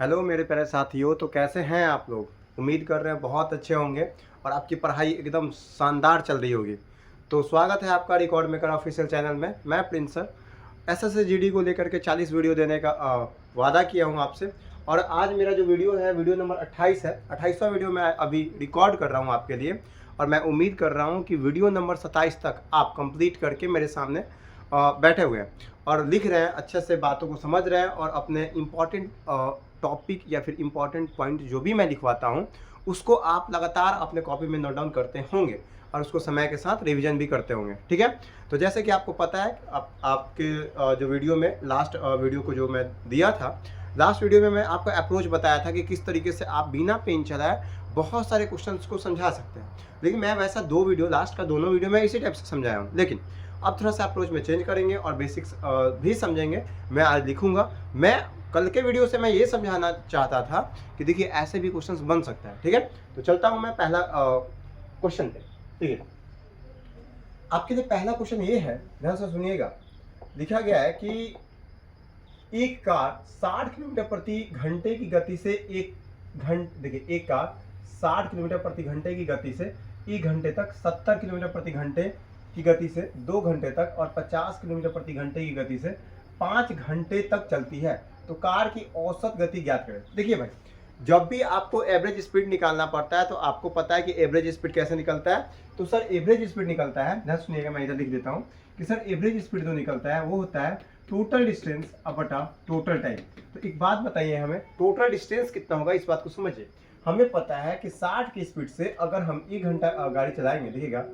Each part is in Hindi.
हेलो मेरे प्यारे साथियों, तो कैसे हैं आप लोग। उम्मीद कर रहे हैं बहुत अच्छे होंगे और आपकी पढ़ाई एकदम शानदार चल रही होगी। तो स्वागत है आपका रिकॉर्ड मेकर ऑफिशियल चैनल में। मैं प्रिंस सर एसएससी को लेकर के 40 वीडियो देने का वादा किया हूं आपसे। और आज मेरा जो वीडियो है वीडियो नंबर 28 है। 28वां वीडियो मैं अभी रिकॉर्ड कर रहा हूं आपके लिए। और मैं उम्मीद कर रहा हूं कि वीडियो नंबर 27 तक आप कंप्लीट करके मेरे सामने बैठे हुए हैं और लिख रहे हैं, अच्छे से बातों को समझ रहे हैं और अपने इम्पॉर्टेंट टॉपिक या फिर इम्पॉर्टेंट पॉइंट जो भी मैं लिखवाता हूँ उसको आप लगातार अपने कॉपी में नोट डाउन करते होंगे और उसको समय के साथ रिवीजन भी करते होंगे। ठीक है, तो जैसे कि आपको पता है आपके जो वीडियो में लास्ट वीडियो को जो मैं दिया था, लास्ट वीडियो में मैं आपको अप्रोच बताया था कि किस तरीके से आप बिना पेन चलाए बहुत सारे क्वेश्चंस को समझा सकते हैं। लेकिन मैं वैसा दो वीडियो, लास्ट का दोनों वीडियो मैं इसी टाइप से समझाया हूँ, लेकिन अब थोड़ा सा अप्रोच में चेंज करेंगे और बेसिक्स भी समझेंगे। मैं आज लिखूंगा। मैं कल के वीडियो से मैं ये समझाना चाहता था कि देखिए ऐसे भी क्वेश्चंस बन सकता है। ठीक है, तो चलता हूं मैं पहला क्वेश्चन पे। ठीक है, आपके लिए पहला क्वेश्चन ये है, ध्यान से सुनिएगा। लिखा गया है कि एक कार 60 किलोमीटर प्रति घंटे की गति से देखिए एक कार 60 किलोमीटर प्रति घंटे की गति से 1 घंटे तक, 70 किलोमीटर प्रति घंटे की गति से 2 घंटे तक और 50 किलोमीटर प्रति घंटे की गति से 5 घंटे तक चलती है। तो कार की औसत गति ज्ञात करें। देखिए भाई, जब भी आपको एवरेज स्पीड निकालना पड़ता है तो आपको पता है कि एवरेज स्पीड कैसे निकलता है। तो सर एवरेज स्पीड निकलता है, ध्यान सुनिएगा, मैं इधर लिख देता हूँ कि सर एवरेज स्पीड जो निकलता है वो होता है टोटल डिस्टेंस अपटा टोटल टाइम। तो एक बात बताइए, हमें टोटल डिस्टेंस कितना होगा इस बात को समझिए। हमें पता है कि 60 की स्पीड से अगर हम 1 घंटा गाड़ी चलाएंगे, देखिएगा,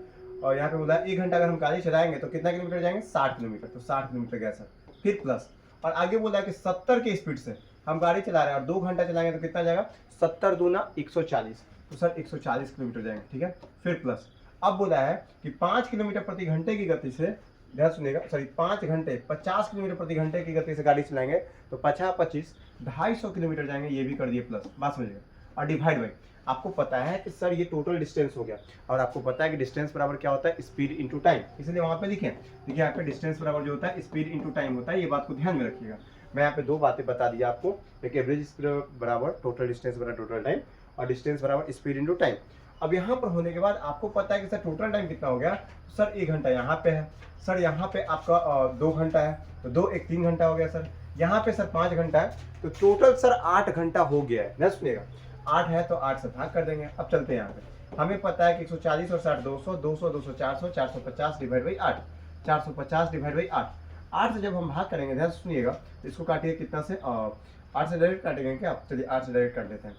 और यहाँ पे बोला 1 घंटा अगर हम गाड़ी चलाएंगे तो कितना किलोमीटर जाएंगे, 60 किलोमीटर। तो 60 किलोमीटर गया सर, फिर प्लस, और आगे बोला कि 70 की स्पीड से हम गाड़ी चला रहे हैं और 2 घंटा चलाएंगे तो कितना जाएगा, 70 दूना 140। तो सर 140 किलोमीटर जाएंगे। ठीक है, फिर प्लस। अब बोला है कि 5 किलोमीटर प्रति घंटे की गति से, ध्यान सुनिएगा, सॉरी 5 घंटे 50 किलोमीटर प्रति घंटे की गति से गाड़ी चलाएंगे तो 50 25 250 किलोमीटर जाएंगे। ये भी कर दिए प्लस, बात समझिएगा, और डिवाइड बाई। आपको पता है कि सर ये टोटल डिस्टेंस हो गया और आपको पता है कि डिस्टेंस बराबर क्या होता है, स्पीड इनटू टाइम। इसलिए वहां पे लिखें, देखिए यहाँ पे डिस्टेंस बराबर जो होता है स्पीड इनटू टाइम होता है। ये बात को ध्यान में रखिएगा। मैं यहाँ पे दो बातें बता दिया आपको, एक एवरेज स्पीड बराबर टोटल डिस्टेंस बराबर टोटल टाइम और डिस्टेंस बराबर स्पीड इनटू टाइम। अब यहाँ पर होने के बाद आपको पता है कि सर टोटल टाइम कितना हो गया। सर 1 घंटा यहाँ पे है, सर यहाँ पे आपका 2 घंटा है, तो 2 1 3 घंटा हो गया सर। यहाँ पे सर 5 घंटा है, तो टोटल सर 8 घंटा हो गया है। न सुनिएगा, 8 है तो 8 से भाग कर देंगे। अब चलते हैं यहाँ पे, हमें पता है कि 140 और 60 200 200 200 400 450 डिवाइड बाई 8, 450 डिवाइड बाई 8। 8 से जब हम भाग करेंगे, ध्यान सुनिएगा, इसको काटिए कितना से, 8 से डायरेक्ट काटेंगे क्या, चलिए 8 से डायरेक्ट काट देते हैं।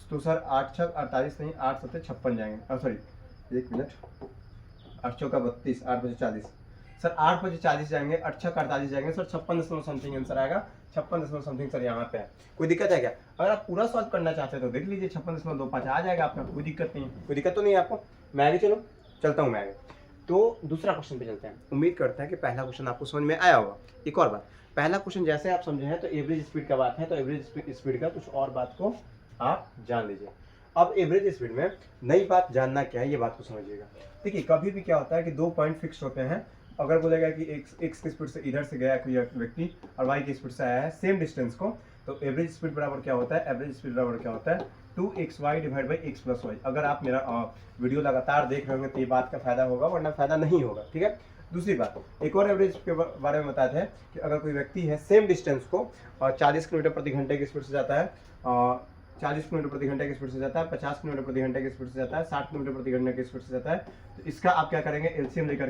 तो सर 8 छक 48 नहीं, 8 7 56 जाएंगे, सॉरी 1 मिनट, 8 चौका 32, 8 बजे 40, सर 8 बजे 40 जाएंगे, 8 छक 48 जाएंगे सर, 56 समथिंग आंसर आएगा। 56 समथिंग सर यहाँ पे है। कोई दिक्कत है क्या? अगर आप पूरा सॉल्व करना चाहते हैं तो देख लीजिए, 56.25 आ जाएगा आपका, कोई दिक्कत नहीं है। कोई दिक्कत तो नहीं है आपको? मैं आगे चलो, चलता हूँ मैं आगे। तो दूसरा क्वेश्चन पे चलते हैं। उम्मीद करते हैं कि पहला क्वेश्चन आपको समझ में आया होगा। एक और बात, पहला क्वेश्चन जैसे आप समझे हैं तो एवरेज स्पीड का बात है, तो एवरेज स्पीड का कुछ और बात को आप जान लीजिए। अब एवरेज स्पीड में नई बात जानना क्या है, ये बात को समझिएगा। देखिए कभी भी क्या होता है कि 2 पॉइंट फिक्स होते हैं। अगर बोलेगा कि एक्स की स्पीड से इधर से गया कोई व्यक्ति और वाई की स्पीड से आया है सेम डिस्टेंस को, तो एवरेज स्पीड बराबर क्या होता है, एवरेज स्पीड बराबर क्या होता है, 2xy divide by x plus y. अगर आप मेरा वीडियो लगातार देख रहे होंगे तो ये बात का फायदा होगा, वरना फायदा नहीं होगा। ठीक है, दूसरी बात, एक और एवरेज के बारे में बताते हैं कि अगर कोई व्यक्ति है सेम डिस्टेंस को 40 किलोमीटर प्रति घंटे की स्पीड से जाता है, 40 किलोमीटर प्रति घंटे की स्पीड से जाता है, 50 किलोमीटर प्रति घंटे की स्पीड से जाता है, 60 किलोमीटर प्रति घंटे की स्पीड से जाता है, तो इसका आप क्या करेंगे, एलसीएम लेकर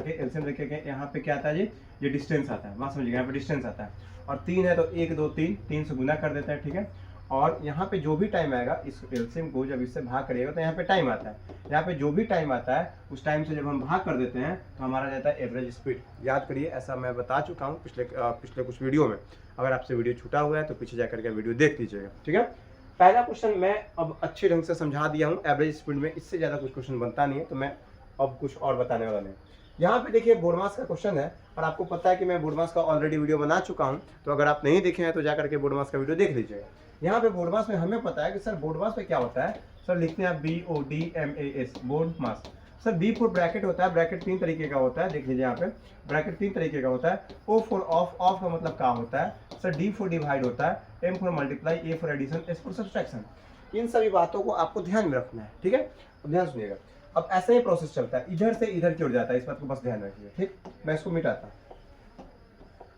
के यहाँ पे क्या आता है जी, ये डिस्टेंस आता है। बात समझिएगा, यहाँ पे डिस्टेंस आता है और 3 है तो 1 2 3 से गुना कर देता है। ठीक है, और यहाँ पे जो भी टाइम आएगा, इस एलसीएम को जब इससे भाग करिएगा तो यहाँ पे टाइम आता है। यहाँ पे जो भी टाइम आता है उस टाइम से जब हम भाग कर देते हैं तो हमारा जाता है एवरेज स्पीड। याद करिए, ऐसा मैं बता चुका हूँ पिछले कुछ वीडियो में। अगर आपसे वीडियो छूटा हुआ है तो पीछे जाकर के वीडियो देख लीजिएगा। ठीक है, पहला क्वेश्चन मैं अब अच्छे ढंग से समझा दिया हूँ एवरेज स्पीड में, इससे ज़्यादा कुछ क्वेश्चन बनता नहीं है, तो मैं अब कुछ और बताने वाला नहीं। यहाँ पे देखिए बोर्ड मास का क्वेश्चन है और आपको पता है कि मैं बोर्ड मास का ऑलरेडी वीडियो बना चुका हूँ, तो अगर आप नहीं देखे हैं तो जाकर के बोर्ड मास का वीडियो देख लीजिएगा। यहाँ पे बोर्ड मास में हमें पता है कि सर बोर्ड मास में क्या होता है, सर लिखते हैं BODMAS BODMAS. Sir B for bracket होता है, ब्रैकेट 3 तरीके का होता है, देख लीजिए यहाँ पे ब्रैकेट 3 तरीके का होता है। O फॉर ऑफ, ऑफ का मतलब क्या होता है, सर डी फॉर डिवाइड होता है, M for multiply, A for addition, S for subtraction. इन सभी बातों को आपको ध्यान में रखना है, ठीक है। अब ध्यान सुनिएगा, अब ऐसा ही प्रोसेस चलता है, इधर से इधर की ओर जाता है, इस बात को बस ध्यान रखिए, ठीक। मैं इसको मिटाता हूं।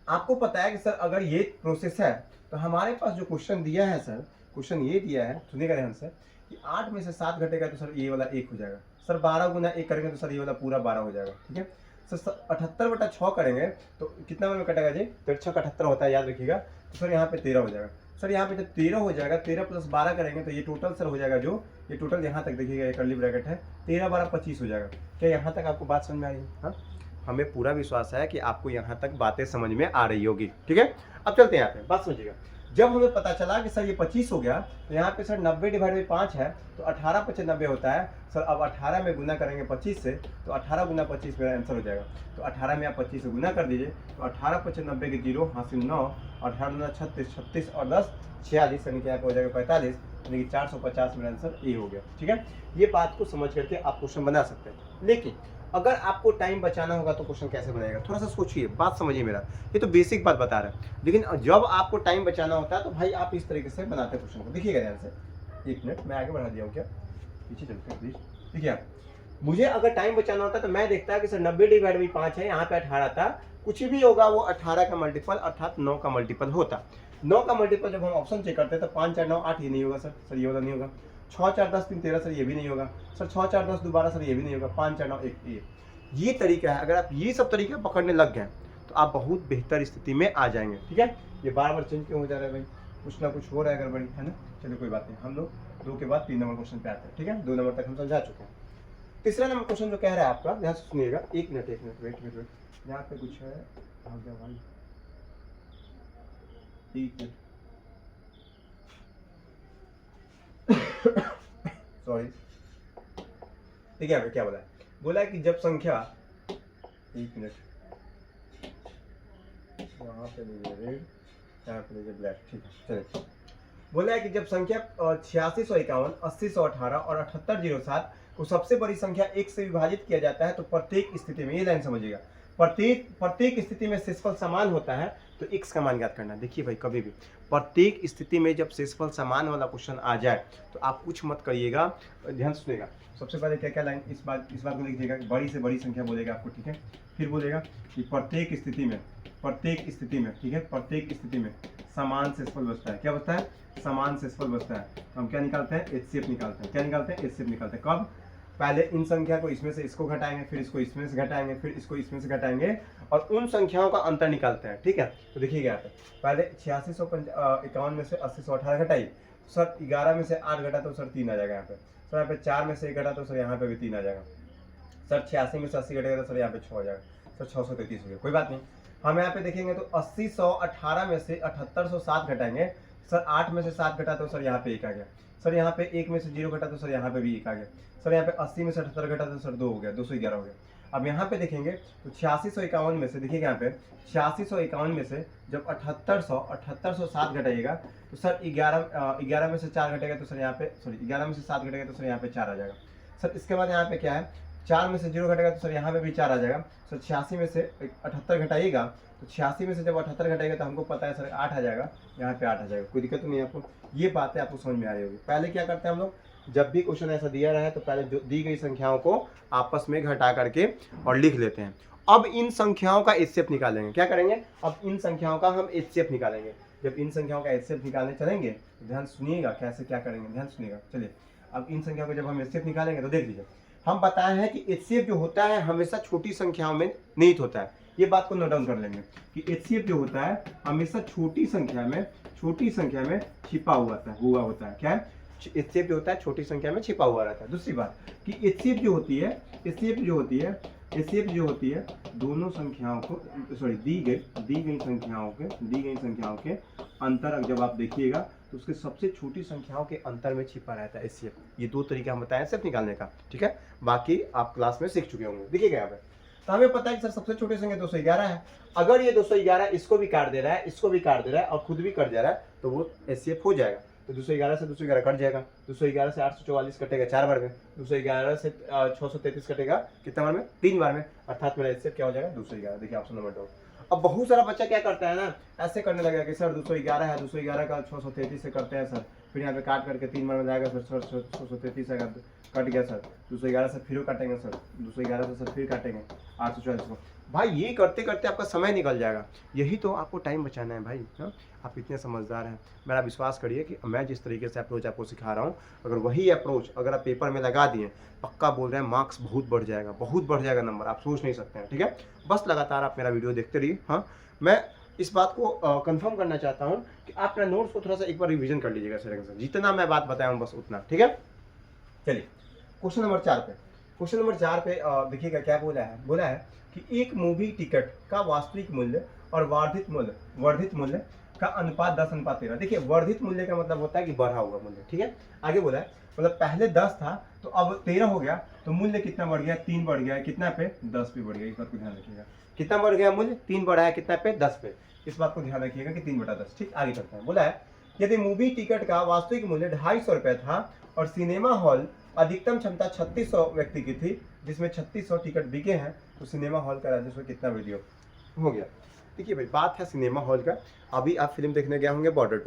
आपको पता है कि सर अगर ये प्रोसेस है तो हमारे पास जो क्वेश्चन दिया है सर, क्वेश्चन ये दिया है, सुनिएगा ध्यान से, कि 8 में से 7 घटेगा तो सर ये वाला 1 हो जाएगा। सर 12 गुना 1 करेंगे तो सर ये वाला पूरा 12 हो जाएगा, ठीक है। सर 78/6 करेंगे तो कितना में कटेगा जी, 6 का 78 होता है, याद रखिएगा। तो सर यहाँ पे 13 हो जाएगा। सर यहाँ पे जब 13 हो जाएगा, 13 + 12 करेंगे तो ये टोटल सर हो जाएगा, जो ये टोटल यहाँ तक देखिएगा, ये कर्ली ब्रैकेट है, 13 12 25 हो जाएगा। क्या यहाँ तक आपको बात समझ में आ रही है? हाँ, हमें पूरा विश्वास है कि आपको यहाँ तक बातें समझ में आ रही होगी, ठीक है। अब चलते हैं यहाँ पे, बात समझिएगा। जब हमें पता चला कि सर ये 25 हो गया तो यहाँ पे सर 90/5 है तो 18 × 90 होता है। सर अब 18 में गुना करेंगे 25 से तो 18 × 25 मेरा आंसर हो जाएगा। तो 18 में आप 25 से गुना कर दीजिए तो 18 × 90 के 0 हासिल 9, 18 × 36 36 और 10 46, यानी कि यहाँ पे हो जाएगा 45, यानी कि 450 मेरा आंसर ए हो गया, ठीक है। ये बात को समझ करके आप क्वेश्चन बना सकते हैं। लेकिन अगर आपको टाइम बचाना होगा तो क्वेश्चन कैसे बनाएगा, थोड़ा सा सोचिए, बात समझिए मेरा, ये तो बेसिक बात बता रहा है। लेकिन जब आपको टाइम बचाना होता है तो भाई आप इस तरीके से बनाते हैं क्वेश्चन को। देखिएगा ध्यान से, 1 मिनट मैं आगे बढ़ा दिया हूँ क्या, पीछे चलते हैं प्लीज। देखिए मुझे अगर टाइम बचाना होता है तो मैं देखता है कि सर 90/5 है, यहाँ पे 18 था, कुछ भी होगा वो 18 का मल्टीपल अर्थात 9 का मल्टीपल होता। 9 का मल्टीपल जब हम ऑप्शन चेक करते हैं तो 5 4 9 8 ये नहीं होगा सर ये वाला नहीं होगा। 6 4 10 3 13 सर ये भी नहीं होगा। सर 6 4 10 12 सर ये भी नहीं होगा। 5 4 9 1 ये तरीका है। अगर आप ये सब तरीके पकड़ने लग गए तो आप बहुत बेहतर स्थिति में आ जाएंगे, ठीक है। ये बार बार चेंज क्यों हो जा रहा है भाई, कुछ ना कुछ हो रहा है गड़बड़ी, है ना। चलिए कोई बात नहीं, हम लोग 2 के बाद 3 नंबर क्वेश्चन पे आते हैं, ठीक है। 2 नंबर तक हम समझा चुके हैं। तीसरा नंबर क्वेश्चन जो कह रहा है आपका, ध्यान से सुनिएगा। 1 मिनट वेट, यहाँ पे कुछ है, आ गया भाई, 1 मिनट सॉरी। देखिए यहाँ पे क्या बोला है कि जब संख्या, 1 मिनट, यहाँ पे लीजिए रेड, यहाँ पे लीजिए ब्लैक, ठीक है। चलिए, बोला है कि जब संख्या 8651, 8018 और 7807 को सबसे बड़ी संख्या 1 से विभाजित किया जाता है तो प्रत्येक स्थिति में, ये लाइन समझिएगा, प्रत्येक स्थिति में शेषफल समान होता है तो x का मान ज्ञात करना। देखिए भाई, कभी भी प्रत्येक स्थिति में जब शेषफल समान वाला क्वेश्चन आ जाए तो आप कुछ मत करिएगा, ध्यान सुनिएगा। सबसे पहले क्या क्या लाइन, इस बात को लिखिएगा, बड़ी से बड़ी संख्या बोलेगा आपको, ठीक है। फिर बोलेगा कि प्रत्येक स्थिति में, ठीक है, प्रत्येक स्थिति में समान शेषफल बचता है। क्या बचता है? समान शेषफल बचता है। तो हम क्या निकालते हैं? एचसीएफ निकालते हैं। क्या निकालते हैं? एचसीएफ निकालते हैं। कब? पहले इन संख्या को इसमें से इसको घटाएंगे, फिर इसको इसमें से घटाएंगे, फिर इसको इसमें से घटाएंगे और उन संख्याओं का अंतर निकालते हैं, ठीक है। तो देखिएगा यहाँ पे पहले 8651 में से 8018 घटाई, सर 11 में से 8 घटा तो सर 3 आ जाएगा यहाँ पे। सर यहाँ पे 4 में से 1 घटा तो सर यहाँ पे भी 3 आ जाएगा। सर 86 में से 80 घटेगा तो सर यहाँ पे 6 हो जाएगा। सर 633 हो गया, कोई बात नहीं। हम यहाँ पे देखेंगे तो 8018 में से 7807 घटाएंगे, सर 8 में से 7 घटा तो सर यहाँ पे 1 आ गया। सर यहाँ पे 1 में से 0 घटा तो सर यहाँ पे भी 1 आ गया। सर यहाँ पे 80 में से 78 घटा तो सर 2 हो गया, 211 हो गया। अब यहाँ पे देखेंगे तो 8651 में से, देखिएगा यहाँ पे 8651 में से जब 7807 घटाइएगा तो सर 11 में से 4 घटेगा तो सर यहाँ पे, सॉरी 11 में से 7 घटेगा तो सर यहाँ पे 4 आ जाएगा। सर इसके बाद यहाँ पे क्या है, 4 में से 0 घटेगा तो सर यहाँ पे भी 4 आ जाएगा। सर 86 में से 78 घटाइएगा तो 86 में से जब 78 घटाएगा तो हमको पता है सर 8 आ जाएगा, यहाँ पे 8 आ जाएगा, कोई दिक्कत नहीं है आपको। ये बातें आपको समझ में आ रही होगी। पहले क्या करते हैं हम लोग, जब भी क्वेश्चन ऐसा दिया रहा है तो पहले जो दी गई संख्याओं को आपस में घटा करके और लिख लेते हैं। अब इन संख्याओं का एचसीएफ निकालेंगे। क्या करेंगे? अब इन संख्याओं का हम एचसीएफ निकालेंगे। जब इन संख्याओं का एचसीएफ निकालने चलेंगे तो ध्यान सुनिएगा कैसे क्या करेंगे, ध्यान सुनिएगा। चलिए, अब इन संख्याओं को जब हम एचसीएफ निकालेंगे तो देख लीजिए, हम बताए हैं कि एचसीएफ जो होता है हमेशा छोटी संख्याओं में निहित होता है। ये बात को नोट डाउन कर लेंगे कि एचसीएफ जो होता है हमेशा छोटी संख्या में छिपा हुआ होता है। क्या है? एचसीएफ जो होता है छोटी संख्या में छिपा हुआ रहता है। दूसरी बात कि एचसीएफ जो होती है दोनों संख्याओं को, सॉरी दी गई संख्याओं के अंतर जब आप देखिएगा तो उसके सबसे छोटी संख्याओं के अंतर में छिपा रहता है एचसीएफ। ये 2 तरीके हम बताए एचसीएफ निकालने का, ठीक है। बाकी आप क्लास में सीख चुके होंगे। देखिएगा यहाँ पे तो हमें पता है कि सर सबसे छोटी संख्या 211 है। अगर ये 211 इसको भी काट दे रहा है, इसको भी काट दे रहा है और खुद भी कट जा रहा है तो वो एचसीएफ हो जाएगा। तो 211 से 211 कट जाएगा, 211 से 844 कटेगा 4 बार में, 211 से 633 कटेगा कितना बार में? 3 बार में, अर्थात मेरा एचसीएफ क्या हो जाएगा? 211। देखिए ऑप्शन नंबर 2। अब बहुत सारा बच्चा क्या करता है ना, ऐसे करने लगेगा कि सर 211 है, 211 का 633 से करते हैं सर, फिर यहाँ पे काट करके 3 बार में जाएगा सर, 633 है कट गया सर, 211 से फिर काटेंगे सर, 211 से सर फिर काटेंगे 844 को। भाई ये करते करते आपका समय निकल जाएगा। यही तो आपको टाइम बचाना है भाई। हाँ, आप इतने समझदार हैं। मेरा विश्वास करिए कि मैं जिस तरीके से अप्रोच आपको सिखा रहा हूँ, अगर वही अप्रोच अगर आप पेपर में लगा दिए, पक्का बोल रहे हैं मार्क्स बहुत बढ़ जाएगा, बहुत बढ़ जाएगा नंबर, आप सोच नहीं सकते हैं। ठीक है, बस लगातार आप मेरा वीडियो देखते रहिए। हाँ, मैं इस बात को कंफर्म करना चाहता हूँ कि आप अपना नोट्स को थोड़ा सा एक बार रिवीजन कर लीजिएगा सर, जितना मैं बात बताया हूँ बस उतना। ठीक है, चलिए क्वेश्चन नंबर 4 पे। क्वेश्चन नंबर 4 पे देखिएगा क्या बोला है कि एक मूवी टिकट का वास्तविक मूल्य और वर्धित मूल्य का अनुपात 10:13। देखिए वर्धित मूल्य का मतलब होता है कि बढ़ा हुआ मूल्य। ठीक है, आगे बोला है मतलब पहले 10 था तो अब 13 हो गया, तो मूल्य कितना बढ़ गया, 3 बढ़ गया, कितना पे 10 पे बढ़ गया। इस बात को ध्यान रखिएगा, कितना बढ़ गया मूल्य, 3 बढ़ा है, कितना पे 10 पे। इस बात को ध्यान रखिएगा कि 3/10। ठीक, आगे चलते हैं। बोला है यदि मूवी टिकट का वास्तविक मूल्य 250 रुपये था और सिनेमा हॉल अधिकतम क्षमता 3600 व्यक्ति की थी, जिसमें 3600 टिकट बिके हैं, तो सिनेमा हॉल का राजस्व कितना वृद्धि हो गया। देखिए भाई, बात है सिनेमा हॉल का। अभी आप फिल्म देखने गए होंगे बॉर्डर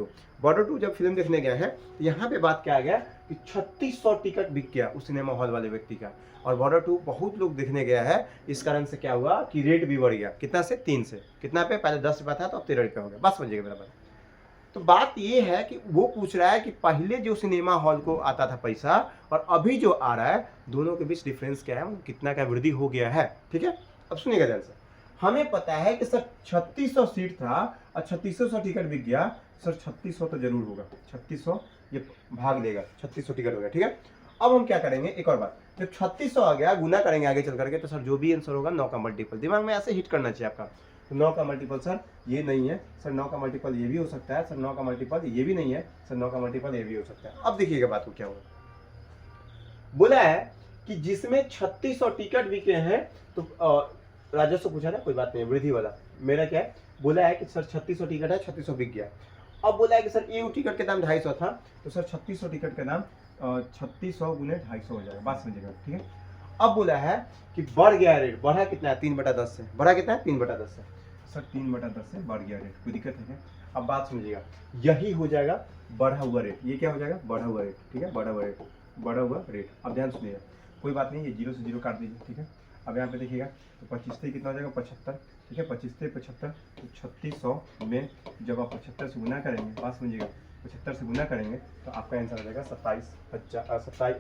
टू जब फिल्म देखने गए हैं तो यहाँ पे बात क्या आ गया कि 3600 टिकट बिक गया उस सिनेमा हॉल वाले व्यक्ति का, और बॉर्डर टू बहुत लोग देखने गया है। इस कारण से क्या हुआ कि रेट भी बढ़ गया, कितना से 3 से कितना पे, पहले 10 रुपया था तो अब 13 रुपया हो गया। बस समझिएगा मेरा बात। तो बात ये है कि वो पूछ रहा है कि पहले जो सिनेमा हॉल को आता था पैसा और अभी जो आ रहा है, दोनों के बीच डिफरेंस क्या है, कितना का वृद्धि हो गया है। ठीक है, अब सुनिएगा ध्यान से। हमें पता है कि सर 3600 सीट था और 3600 टिकट बिक गया, सर 3600 तो जरूर होगा, 3600 ये भाग देगा, 3600 टिकट हो गया। ठीक है, अब हम क्या करेंगे, एक और बात, जब 3600 आ गया गुना करेंगे आगे चल करके, तो सर जो भी आंसर होगा 9 का मल्टीपल, दिमाग में ऐसे हिट करना चाहिए आपका। तो 9 का मल्टीपल सर ये नहीं है, सर 9 का मल्टीपल ये भी हो सकता है, सर 9 का मल्टीपल ये भी नहीं है, सर 9 का मल्टीपल ये भी हो सकता है। अब देखिएगा बात को क्या होगा। बोला है कि जिसमें 3600 टिकट बिके हैं, तो राजस्व पूछा था, कोई बात नहीं, वृद्धि वाला मेरा क्या है, बोला है कि सर 3600 टिकट है, 3600 बिक गया। अब बोला है कि सर ये टिकट के दाम 250 था, तो सर 3600 टिकट का दाम 3600 गुने 250 हो जाएगा। बात समझिएगा। ठीक है, अब बोला है कि बढ़ गया रेट, बढ़ा कितना है, 3/10 से, बढ़ा कितना है, 3/10 से, सर 3/10 से बढ़ गया रेट, कोई दिक्कत है क्या। अब बात समझिएगा, यही हो जाएगा बढ़ा हुआ रेट, ये क्या हो जाएगा, बढ़ा हुआ रेट। ठीक है, बढ़ा हुआ रेट। अब ध्यान सुनिएगा, कोई बात नहीं, ये 0 से 0 काट दीजिए। ठीक है, अब यहाँ पे देखिएगा तो 25 से कितना हो जाएगा, 75। ठीक है, 25 से 75, तो 3600 में जब आप 75 से गुना करेंगे, बात समझिएगा, 75 से गुना करेंगे तो आपका आंसर आ जाएगा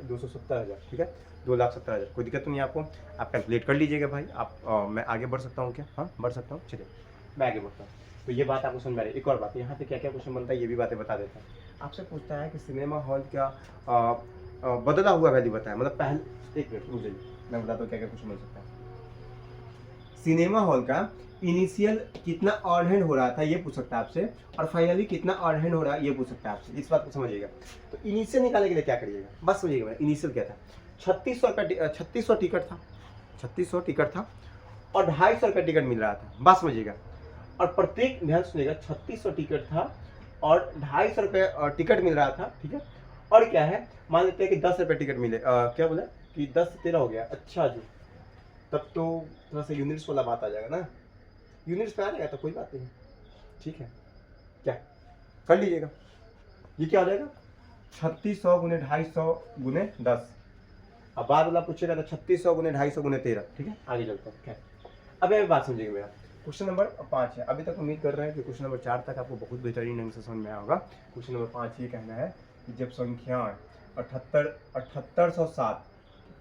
270,000। ठीक है, 2,70,000। कोई दिक्कत तो नहीं आपको, आप कैलकुलेट कर लीजिएगा भाई। आप मैं आगे बढ़ सकता हूँ क्या, हाँ बढ़ सकता हूँ, चलिए मैं आगे बढ़ता हूँ। तो ये बात आपको समझ में आ रही है। एक और बात, यहाँ पे क्या क्या क्वेश्चन बनता है ये भी बातें बता देता है। आपसे पूछता है कि सिनेमा हॉल का बदला हुआ वैल्यू बताया, मतलब पहले, एक मिनट मुझे मैं बताता हूँ क्या क्या क्वेश्चन बन सकता है। सिनेमा हॉल का इनिशियल कितना ऑन हैंड हो रहा था ये पूछ सकता है आपसे, और फाइनली कितना ऑन हैंड हो रहा है ये पूछ सकता है आपसे। इस बात को समझिएगा। तो इनिशियल निकालने के लिए क्या करिएगा, बस समझिएगा। इनिशियल क्या था, 3600 टिकट था, 3600 टिकट था और 250 रुपये टिकट मिल रहा था, बस समझिएगा। और प्रत्येक, ध्यान सुनिएगा, 3600 टिकट था और 250 रुपये टिकट मिल रहा था। ठीक है, और क्या है, मान लेते हैं कि 10 रुपये टिकट मिले, क्या बोला कि 10 से 13 हो गया। अच्छा जी, तब तो थोड़ा सा यूनिट्स वाला बात आ जाएगा ना, यूनिट्स पे आ जाएगा तो कोई बात नहीं। ठीक है, क्या कर लीजिएगा, ये क्या हो जाएगा, 3600 गुने 250 गुने 10। अब बाद वाला पूछेगा तो 3600 गुने 250 गुने 13। ठीक है, आगे चलते हैं। क्या, अब ये बात समझिएगा मेरा। क्वेश्चन नंबर 5 है। अभी तक उम्मीद कर रहे हैं कि क्वेश्चन नंबर 4 तक आपको बहुत बेहतरीन ढंग से समझ में आया होगा। क्वेश्चन नंबर 5 ये कहना है कि जब संख्याएं 7807,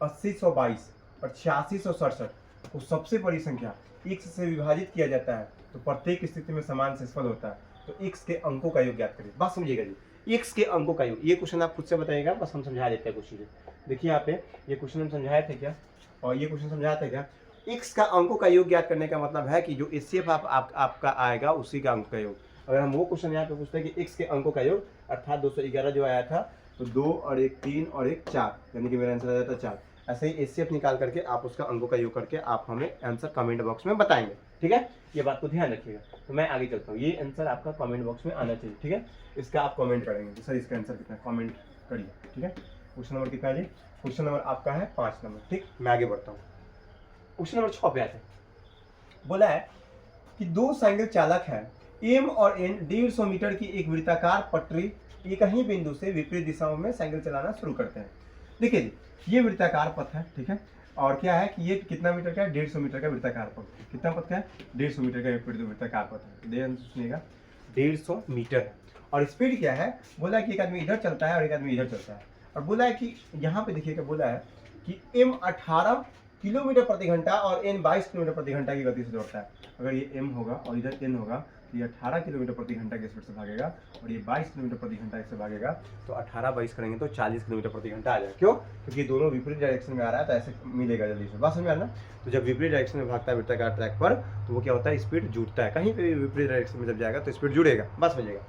8022 और 8667 को सबसे बड़ी संख्या x से विभाजित किया जाता है तो प्रत्येक स्थिति में समान शेषफल होता है, तो x के अंकों का योग ज्ञात करिए। बात समझिएगा जी, x के अंकों का योग, ये क्वेश्चन आप खुद से बताइएगा, बस हम समझा देते हैं कुछ चीजें। देखिए यहाँ पे ये क्वेश्चन हम समझाए थे क्या, और ये क्वेश्चन समझाया था क्या, x का अंकों का योग ज्ञात करने का मतलब है कि जो HCF आपका आएगा उसी का अंक का योग। अगर हम वो क्वेश्चन यहाँ पे पूछते हैं कि x के अंकों का योग, अर्थात 211 जो आया था, तो 2 और 1 3 और 1 4, यानी कि मेरा आंसर आ जाता 4। ऐसे ही HCF निकाल करके आप उसका अंकों का योग करके आप हमें आंसर कमेंट बॉक्स में बताएंगे। ठीक है, ये बात को ध्यान रखिएगा। तो मैं आगे चलता हूँ, ये आंसर आपका कमेंट बॉक्स में आना चाहिए। ठीक है, इसका आप कमेंट करेंगे तो सर इसका आंसर कितना है, कमेंट करिए। ठीक है, क्वेश्चन नंबर कितना है जी, क्वेश्चन नंबर आपका है 5 नंबर। ठीक, मैं आगे बढ़ता हूँ। क्वेश्चन नंबर 6 पे आते हैं। बोला है कि दो साइकिल चालक है, एम और एन 150 मीटर की एक वृत्ताकार पटरी एक ही बिंदु से विपरीत दिशाओं में साइकिल चलाना शुरू करते हैं। देखिए जी, ये वृत्ताकार पथ है, ठीक है, और क्या है कि ये कितना मीटर का है, 150 मीटर का वृत्ताकार पथ। कितना पथ का है, 150 मीटर का वृत्ताकार पथ है। ध्यान से सुनिएगा, 150 मीटर है। और स्पीड क्या है, बोला कि एक आदमी इधर चलता है और एक आदमी इधर चलता है। और बोला है कि यहाँ पे देखिएगा, बोला है कि एम 18 किलोमीटर प्रति घंटा और एन 22 किलोमीटर प्रति घंटा की गति से दौड़ता है। अगर ये एम होगा और इधर एन होगा तो ये 18 किलोमीटर प्रति घंटा की स्पीड से भागेगा और ये 22 किलोमीटर प्रति घंटा से भागेगा, तो 18-22 करेंगे तो 40 किलोमीटर प्रति घंटा आ जाएगा। क्यों? क्योंकि दोनों विपरीत डायरेक्शन में आ रहा है, तो ऐसे मिलेगा जल्दी से। बात समझ में आ रहा है? तो जब विपरीत डायरेक्शन में भागता है वृत्ताकार ट्रैक पर, तो वो क्या होता है, स्पीड जुड़ता है। कहीं पे भी विपरीत डायरेक्शन में जब जाएगा तो स्पीड जुड़ेगा। बात समझिएगा।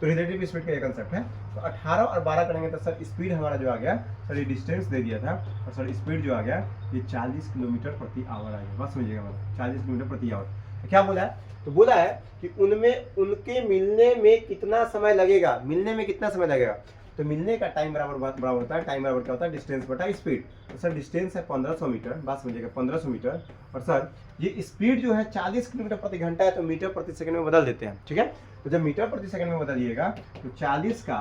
तो रिलेटिव स्पीड का ये कंसेप्ट है। तो 18 और 12 करेंगे तो सर स्पीड हमारा जो आ गया, सर ये डिस्टेंस दे दिया था और सर स्पीड जो आ गया ये 40 किलोमीटर प्रति आवर आ गया। बस समझिएगा, मतलब 40 किलोमीटर प्रति आवर। तो क्या बोला है, तो बोला है कि उनमें उनके मिलने में कितना समय लगेगा, मिलने में कितना समय लगेगा। तो मिलने का टाइम बराबर होता है, टाइम बराबर क्या होता है, डिस्टेंस बटा स्पीड। तो सर डिस्टेंस है 1500 मीटर, बात समझिएगा 1500 मीटर। और सर ये स्पीड जो है 40 किलोमीटर प्रति घंटा है, तो मीटर प्रति सेकंड में बदल देते हैं, ठीक है। तो जब मीटर प्रति सेकंड में बदलिएगा तो 40 का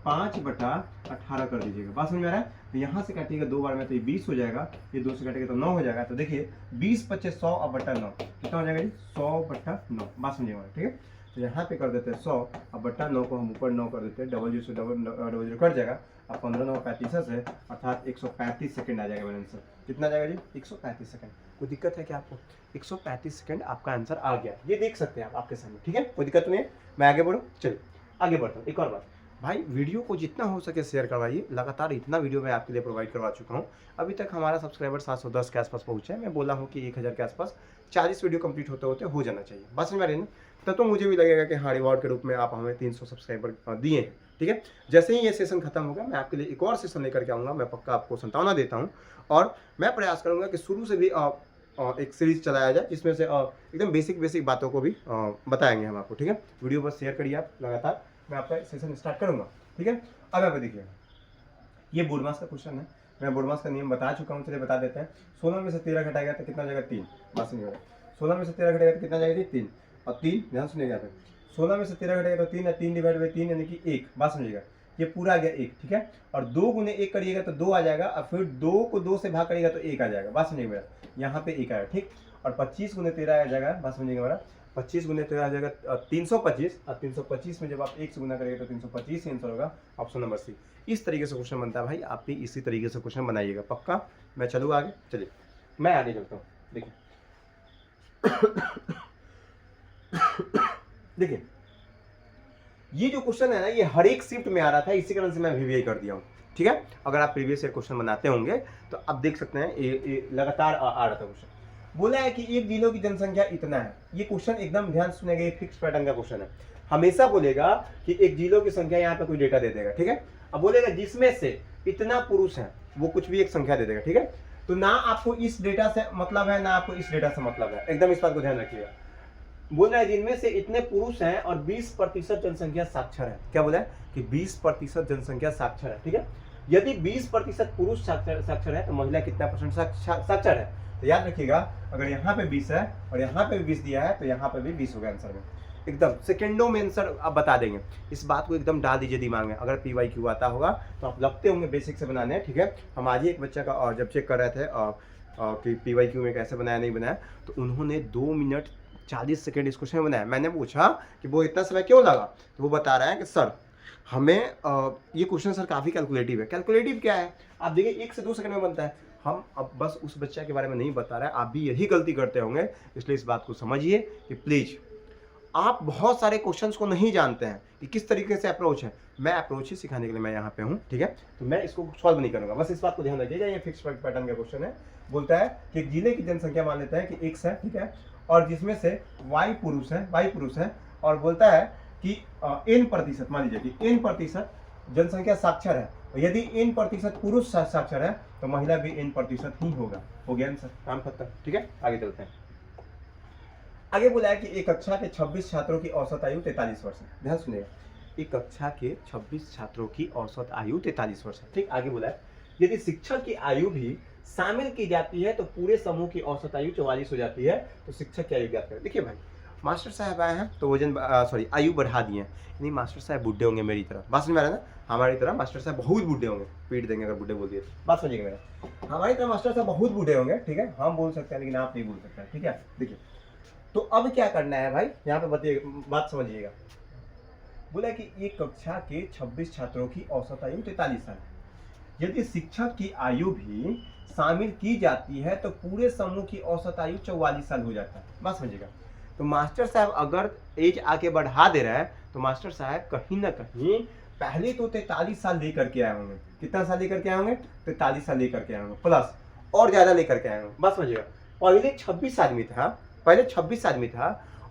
5/18 कर दीजिएगा। बात समझ में आ रहा है। तो यहाँ से काटिएगा 2 बार में तो ये 20 हो जाएगा, ये 2 से काटेगा तो 9 हो जाएगा। तो देखिए 20 × 100 अब बटा 9 कितना हो जाएगा जी, 100/9। बात समझिएगा, ठीक है। तो यहाँ पे कर देते हैं 100 अब बटा 9 को हम ऊपर 9 कर देते हैं, डबल जीरो से डबल जीरो कट जाएगा। अब 15 9 35 है, अर्थात 135 सेकंड आ जाएगा मेरा आंसर। कितना आ जाएगा जी, 135 सेकंड। कोई दिक्कत है क्या आपको? 135 सेकंड आपका आंसर आ गया, ये देख सकते हैं आप आपके सामने, ठीक है। कोई दिक्कत नहीं है, मैं आगे बढ़ूँ। चलिए आगे बढ़ता हूँ। एक और बात भाई, वीडियो को जितना हो सके शेयर करवाइए। लगातार इतना वीडियो मैं आपके लिए प्रोवाइड करवा चुका हूँ। अभी तक हमारा सब्सक्राइबर 710 के आसपास पहुँचा है। मैं बोला हूँ कि 1000 के आसपास 40 वीडियो कंप्लीट होते होते हो जाना चाहिए। बस समझ में आ रही है ना। तब तो मुझे भी लगेगा कि हाँ, रिवॉर्ड के रूप में आप हमें 300 सब्सक्राइबर दिए हैं, ठीक है। जैसे ही ये सेशन खत्म होगा, मैं आपके लिए एक और सेशन लेकर के आऊँगा। मैं पक्का आपको संतावना देता हूँ और मैं प्रयास करूँगा कि शुरू से भी एक सीरीज चलाया जाए, जिसमें से एकदम बेसिक बातों को भी बताएंगे हम आपको, ठीक है। वीडियो बस शेयर करिए आप लगातार, मैं आपका सेशन स्टार्ट करूँगा, ठीक है। अब यहाँ पे देखिए, ये बोर्डमास का क्वेश्चन है। मैं बोर्डमास का नियम बता चुका हूँ, चलिए बता देते हैं। 16 में से 13 घटाएगा तो कितना जाएगा, 3। बात सुनिएगा, 16 में से 13 घटाएगा तो कितना जाएगा, 3। और 3 ध्यान सुनिएगा यहाँ पे, 16 में से 13 घटाएगा तो 3 है, 3 डिवाइड बाई 3 यानी कि 1। बात समझिएगा, ये पूरा आ गया 1, ठीक है। और 2 गुने 1 करिएगा तो 2 आ जाएगा, और फिर 2 को 2 से भाग करिएगा तो 1 आ जाएगा। बात समझिएगा, यहाँ पे 1 आया, ठीक। और 25 गुने 13 आ जाएगा, बात समझिएगा मेरा, 25 गुने 13 आ जाएगा 325। और 325 में जब आप 1 से गुना करेंगे तो 325 ही आंसर होगा, ऑप्शन नंबर सी। इस तरीके से क्वेश्चन बनता है भाई, आप भी इसी तरीके से क्वेश्चन बनाइएगा, पक्का। मैं चलूँ आगे, चलिए मैं आगे चलता हूँ। देखिए देखिए, ये जो क्वेश्चन है ना, ये हर एक शिफ्ट में आ रहा था, इसी कारण से मैं वीवीआई कर दिया हूँ, ठीक है। अगर आप प्रीवियस ईयर क्वेश्चन बनाते होंगे तो आप देख सकते हैं ये लगातार आ रहा था क्वेश्चन। बोला है कि एक जिलों की जनसंख्या इतना है। ये क्वेश्चन एकदम ध्यान सुनेगा, ये फिक्स पैटर्न का क्वेश्चन है। हमेशा बोलेगा कि एक जिलों की संख्या, यहाँ पे कोई डेटा दे देगा, ठीक है। अब बोलेगा जिसमें से इतना पुरुष है, वो कुछ भी एक संख्या दे देगा, ठीक है। तो ना आपको इस डेटा से मतलब है, ना आपको इस डेटा से मतलब है, एकदम इस बात को ध्यान रखिएगा। बोल रहा है जिनमें से इतने पुरुष हैं और 20% जनसंख्या साक्षर है। क्या बोला है कि 20% जनसंख्या साक्षर है, ठीक है। यदि 20% पुरुष साक्षर है तो महिला कितना परसेंट साक्षर है। तो याद रखिएगा, अगर यहाँ पे 20 है और यहाँ पे भी 20 दिया है तो यहाँ पे भी 20 होगा आंसर में। एकदम सेकेंडों में आंसर आप बता देंगे। इस बात को एकदम डाल दीजिए दिमाग में। अगर PYQ आता होगा तो आप लगते होंगे बेसिक से बनाने, ठीक है। हम आज ही एक बच्चा का जब चेक कर रहे थे कि PYQ में कैसे बनाया नहीं बनाया, तो उन्होंने 2 मिनट 40 सेकेंड इस क्वेश्चन में बनाया। मैंने पूछा कि वो इतना समय क्यों लगा, तो वो बता रहा है कि सर हमें ये क्वेश्चन सर काफ़ी कैलकुलेटिव है। कैलकुलेटिव क्या है, आप देखिए 1 से 2 सेकंड में बनता है। हम अब बस उस बच्चे के बारे में नहीं बता रहे हैं, आप भी यही गलती करते होंगे। इसलिए इस बात को समझिए कि प्लीज़, आप बहुत सारे क्वेश्चंस को नहीं जानते हैं कि किस तरीके से अप्रोच है। मैं अप्रोच ही सिखाने के लिए मैं यहाँ पे हूँ, ठीक है। तो मैं इसको सॉल्व नहीं करूँगा, बस इस बात को ध्यान रखिएगा। ये फिक्स पैटर्न का क्वेश्चन है। बोलता है कि एक जिले की जनसंख्या मान लेता है कि X है, ठीक है, और जिसमें से Y पुरुष है, और बोलता है कि N%, मान लीजिए कि N% जनसंख्या साक्षर है। यदि N% पुरुष साक्षर है तो महिला भी N% ही होगा। हो गया आंसर, काम खत्म, ठीक है। आगे चलते हैं। आगे बोला है कि एक कक्षा के 26 छात्रों की औसत आयु 43 वर्ष है। ध्यान सुनिएगा, एक कक्षा के 26 छात्रों की औसत आयु 43 वर्ष है, ठीक। आगे बोला है यदि शिक्षक की आयु भी शामिल की जाती है तो पूरे समूह की औसत आयु 44 हो जाती है। तो शिक्षक की आयु ज्ञात करें। देखिए भाई, मास्टर साहब आए हैं तो वजन सॉरी आयु बढ़ा दिए हैं, यानी मास्टर साहब बूढ़े होंगे मेरी तरह। बात समझ में आ रहा है ना, हमारी तरह मास्टर साहब बहुत बूढ़े होंगे, पीट देंगे अगर बूढ़े बोल दिए। बात समझिएगा मेरा, हमारी तरह मास्टर साहब बहुत बूढ़े होंगे, ठीक है, हम बोल सकते हैं लेकिन आप नहीं बोल सकते हैं, ठीक है। देखिए तो अब क्या करना है भाई, यहाँ पे बताइए, बात समझिएगा। बोला कि एक कक्षा के 26 छात्रों की औसत आयु 43 साल है। यदि शिक्षक की आयु भी शामिल की जाती है तो पूरे समूह की औसत आयु 44 साल हो जाता है। बात समझिएगा, तो मास्टर साहब अगर एज आगे बढ़ा दे रहा है तो मास्टर साहब कहीं ना कहीं पहले तो 43 साल लेकर के आए होंगे। कितना साल लेकर के आए होंगे? 43 साल लेकर के आए होंगे, प्लस और ज्यादा लेकर के आए होंगे। बस समझिएगा, पहले 26 आदमी था, पहले 26 आदमी था,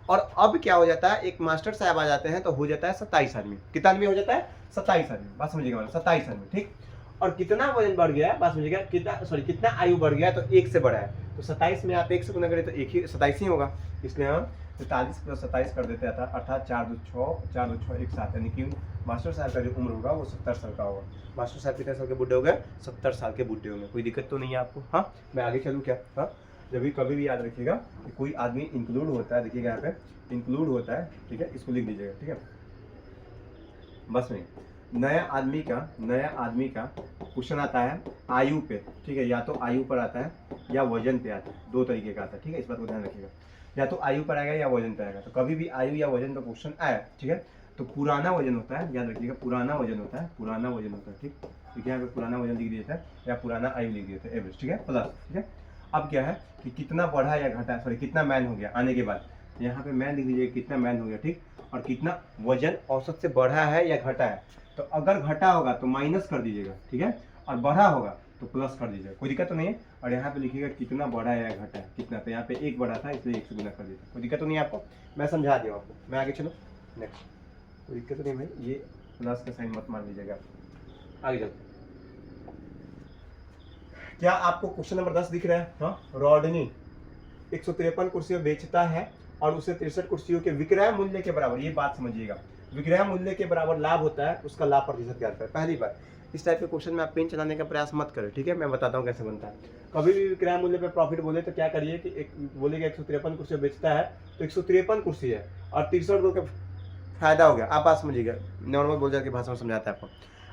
और अब क्या हो जाता है, एक मास्टर साहब आ जाते हैं तो हो जाता है 27 आदमी। कितना आदमी हो जाता है? 27 आदमी। बात समझिएगा, 27 आदमी, ठीक। और कितना वजन बढ़ गया है, बात समझिएगा, कितना आयु बढ़ गया है, तो 1 से बढ़ा है, तो 27 में आप 1 से गुना करें तो 27 ही होगा। इसलिए हम 43 + 27 कर देते हैं, अर्थात 4 2 6 1 7, यानी कि मास्टर साहब का जो उम्र होगा वो 70 साल का होगा। मास्टर साहब कितने साल के बूढ़े हो गए? 70 साल के बूढ़े होंगे। कोई दिक्कत तो नहीं है आपको? हाँ, मैं आगे चलूँ क्या? हाँ, जब भी कभी भी याद रखिएगा कि कोई आदमी इंक्लूड होता है, देखिएगा यहाँ पे इंक्लूड होता है, ठीक है, इसको लिख दीजिएगा, ठीक है। बस में नया आदमी का क्वेश्चन आता है आयु पे, ठीक है, या तो आयु पर आता है या वजन पे आता है, दो तरीके का आता है, ठीक है, इस बात को ध्यान रखिएगा। या तो आयु पर आएगा या वजन पे आएगा। तो कभी भी आयु या वजन का क्वेश्चन आए, ठीक है, तो पुराना वजन होता है, याद रखिएगा, पुराना वजन होता है, ठीक। देखिए यहाँ पे पुराना वजन लिख दिया था या पुराना आयु लिख दिया था, एवरेज, ठीक है, प्लस, ठीक है। अब क्या है कि कितना बढ़ा या घटा, सॉरी कितना मैन हो गया आने के बाद, यहाँ पे मैन लिख दीजिए, कितना मैन हो गया, ठीक, और कितना वजन औसत से बढ़ा है या घटा है। तो अगर घटा होगा तो माइनस कर दीजिएगा, ठीक है, और बढ़ा होगा तो प्लस कर दीजिएगा, कोई दिक्कत तो नहीं है। और यहाँ पे लिखिएगा कितना बढ़ा है या घटा है, कितना, तो यहाँ पे 1 बढ़ा था इसलिए 1 से गुना कर दिया, कोई दिक्कत तो नहीं है आपको? मैं समझा दिया आपको, मैं आगे चलो नेक्स्ट। कोई दिक्कत तो नहीं भाई, ये प्लस का साइन मत मार लीजिएगा, आगे चलो। क्या आपको क्वेश्चन नंबर 10 दिख रहा है? हाँ, रॉडनी 153 कुर्सियां बेचता है और उसे 63 कुर्सियों के विक्रय मूल्य के बराबर, ये बात समझिएगा, विक्रय मूल्य के बराबर लाभ होता है, उसका लाभ प्रतिशत ज्ञात करें। पहली बार इस टाइप के क्वेश्चन में आप पेन चलाने का प्रयास मत करें, ठीक है, मैं बताता हूँ कैसे बनता है। कभी भी विक्रय मूल्य पे प्रॉफिट बोले तो क्या करिए कि एक बोलेगा 153 कुर्सियां बेचता है तो 153 कुर्सी है और 63 रुपये का फायदा हो गया। आप बात समझिएगा, नॉर्मल बोल जाके भाषा में समझाता है आपको।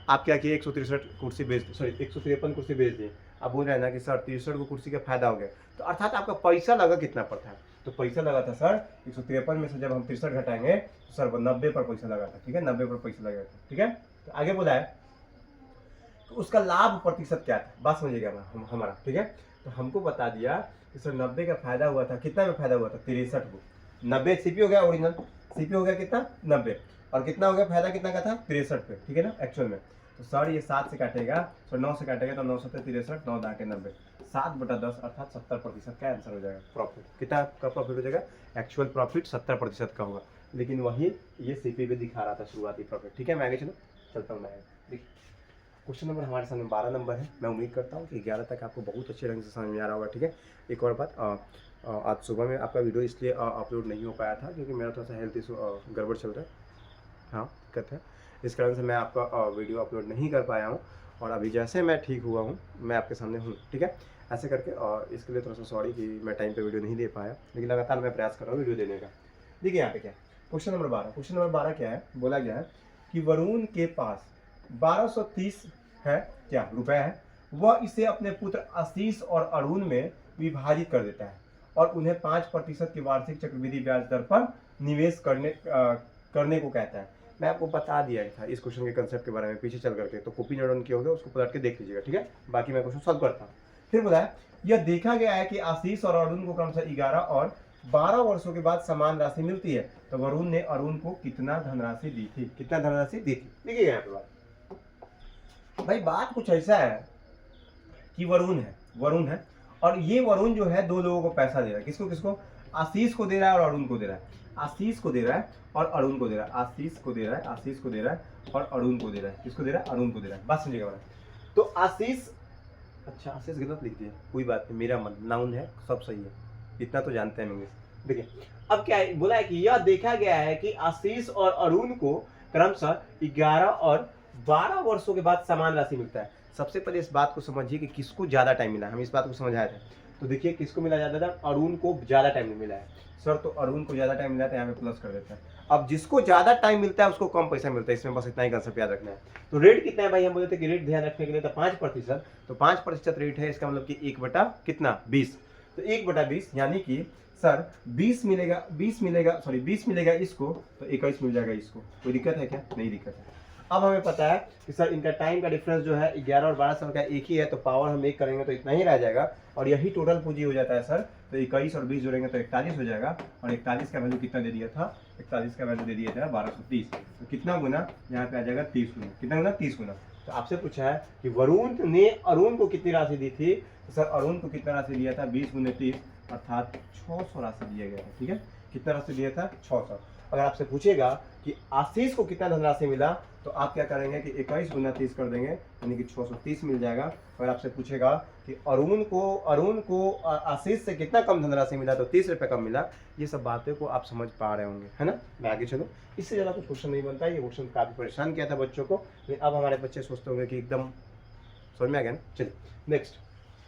आप क्या किए, 163 कुर्सी बेच, सॉरी 153 कुर्सी बेच दिए। आप बोल रहे हैं ना कि सर 63 को कुर्सी का फायदा हो गया, तो अर्थात आपका पैसा लगा कितना पड़ता है? तो पैसा लगा था सर 153 में से जब हम 63 घटाएंगे तो सर 90 पर पैसा लगा था, ठीक है, 90 पर पैसा लगा था, ठीक है। तो आगे बोला है तो उसका लाभ प्रतिशत क्या था, बात समझिएगा हमारा, ठीक है। तो हमको बता दिया कि सर 90 का फायदा हुआ था, कितना में फायदा हुआ था? 63 को, 90 सीपी हो गया, ओरिजिनल सीपी हो गया कितना? 90, और कितना हो गया फायदा, कितना का था? 63 पे, ठीक है ना, एक्चुअल में। तो सर ये 7 से काटेगा, सर 9 से काटेगा तो 9 7 63, 9 दाके 90, 7/10 अर्थात 70% का आंसर हो जाएगा प्रॉफिट। कितना का प्रॉफिट हो जाएगा? एक्चुअल प्रॉफिट 70% का होगा, लेकिन वही ये सीपी पे दिखा रहा था शुरुआती प्रॉफिट, ठीक है। मैं आगे चलता हूँ, मैं देखिए क्वेश्चन नंबर हमारे सामने 12 नंबर है। मैं उम्मीद करता हूँ कि 11 तक आपको बहुत अच्छे ढंग से समझ में आ रहा होगा, ठीक है। एक और बात, आज सुबह में आपका वीडियो इसलिए अपलोड नहीं हो पाया था क्योंकि मेरा थोड़ा सा हेल्थ इशू गड़बड़ चल रहा है, हाँ दिक्कत है, इस कारण से मैं आपका वीडियो अपलोड नहीं कर पाया हूँ। और अभी जैसे मैं ठीक हुआ हूँ मैं आपके सामने हूँ, ठीक है, ऐसे करके। और इसके लिए थोड़ा सा सॉरी कि मैं टाइम पे वीडियो नहीं दे पाया, लेकिन लगातार मैं प्रयास कर रहा हूँ वीडियो देने का। देखिए यहाँ पे क्या क्वेश्चन नंबर 12, क्वेश्चन नंबर 12 क्या है, बोला गया है कि वरुण के पास 1230 है क्या रुपए है, वह इसे अपने पुत्र आशीष और अरुण में विभाजित कर देता है और उन्हें 5% की वार्षिक चक्रवृद्धि ब्याज दर पर निवेश करने को कहता है। मैं आपको बता दिया था इस क्वेश्चन के कंसेप्ट के बारे में पीछे चल करके, तो कॉपी नोट डाउन किया होगा, उसको पलट के देख लीजिएगा, ठीक है। बाकी मैं क्वेश्चन सॉल्व करता हूँ। फिर बोला है यह देखा गया है कि आशीष और अरुण को क्रमशः 11 और 12 वर्षों के बाद समान राशि मिलती है, तो वरुण ने अरुण को कितना धनराशि दी थी, कितना धनराशि दी थी। देखिए यहाँ पे बात भाई, बात कुछ ऐसा है कि वरुण है और ये वरुण जो है 2 लोगों को पैसा दे रहा है। किसको किसको? आशीष को दे रहा है और अरुण को दे रहा है। आशीष को दे रहा है और अरुण को दे रहा है, आशीष को दे रहा है, आशीष को दे रहा है और अरुण को दे रहा है। किसको दे रहा है? अरुण को दे रहा है। बात समझिएगा मैंने। तो आशीष, अच्छा आशीष गलत लिख दिया, कोई बात नहीं, मेरा मन नाउन है, सब सही है, इतना तो जानते हैं इंग्लिश। देखिए अब क्या है, बोला है कि यह देखा गया है कि आशीष और अरुण को क्रमशः 11 और 12 वर्षों के बाद समान राशि मिलता है। सबसे पहले इस बात को समझिए कि किसको ज्यादा टाइम मिला है, हम इस बात को समझाए थे। तो देखिए किसको मिला ज्यादा था? अरुण को ज्यादा टाइम मिला है। सर तो अरुण को ज़्यादा टाइम मिला तो यहाँ पे प्लस कर देता है। अब जिसको ज़्यादा टाइम मिलता है उसको कम पैसा मिलता है, इसमें बस इतना ही कंसेप्ट याद रखना है। तो रेट कितना है भाई, हम बोले थे कि रेट ध्यान रखने के लिए तो 5%, तो 5% रेट है, इसका मतलब कि 1 बटा कितना 20, तो 1 बटा 20 यानी कि सर 20 मिलेगा, 20 मिलेगा, सॉरी 20 मिलेगा इसको, तो 21 मिल जाएगा इसको। कोई दिक्कत है क्या? नहीं दिक्कत है। अब हमें पता है कि सर इनका टाइम का डिफरेंस जो है 11 और 12 साल का एक ही है, तो पावर हम एक करेंगे तो इतना ही रह जाएगा, और यही टोटल पूंजी हो जाता है सर। तो 21 और 20 जोड़ेंगे तो 41 हो जाएगा, और 41 का वैल्यू कितना दे दिया था, 41 का वैल्यू दे दिया था 1230, तो कितना गुना यहाँ पे आ जाएगा 30 गुना, कितना गुना 30 गुना। तो आपसे पूछा है कि वरुण ने अरुण को कितनी राशि दी थी, तो सर अरुण को कितना राशि दिया था 20 गुने 30 अर्थात 600 राशि दिया गया था। ठीक है, कितना राशि दिया था 600। अगर आपसे पूछेगा कि आशीष को कितना धनराशि मिला, तो आप क्या करेंगे कि 21 गुना 30 कर देंगे, यानी कि 630 मिल जाएगा। अगर आपसे पूछेगा कि अरुण को आशीष से कितना कम धनराशि मिला, तो 30 रुपये कम मिला। ये सब बातें को आप समझ पा रहे होंगे, है ना। मैं आगे चलो, इससे ज़्यादा कुछ क्वेश्चन नहीं बनता है। ये क्वेश्चन काफ़ी परेशान किया था बच्चों को, लेकिन अब हमारे बच्चे सोचते होंगे कि एकदम समझ में आ गया ना। चलिए नेक्स्ट,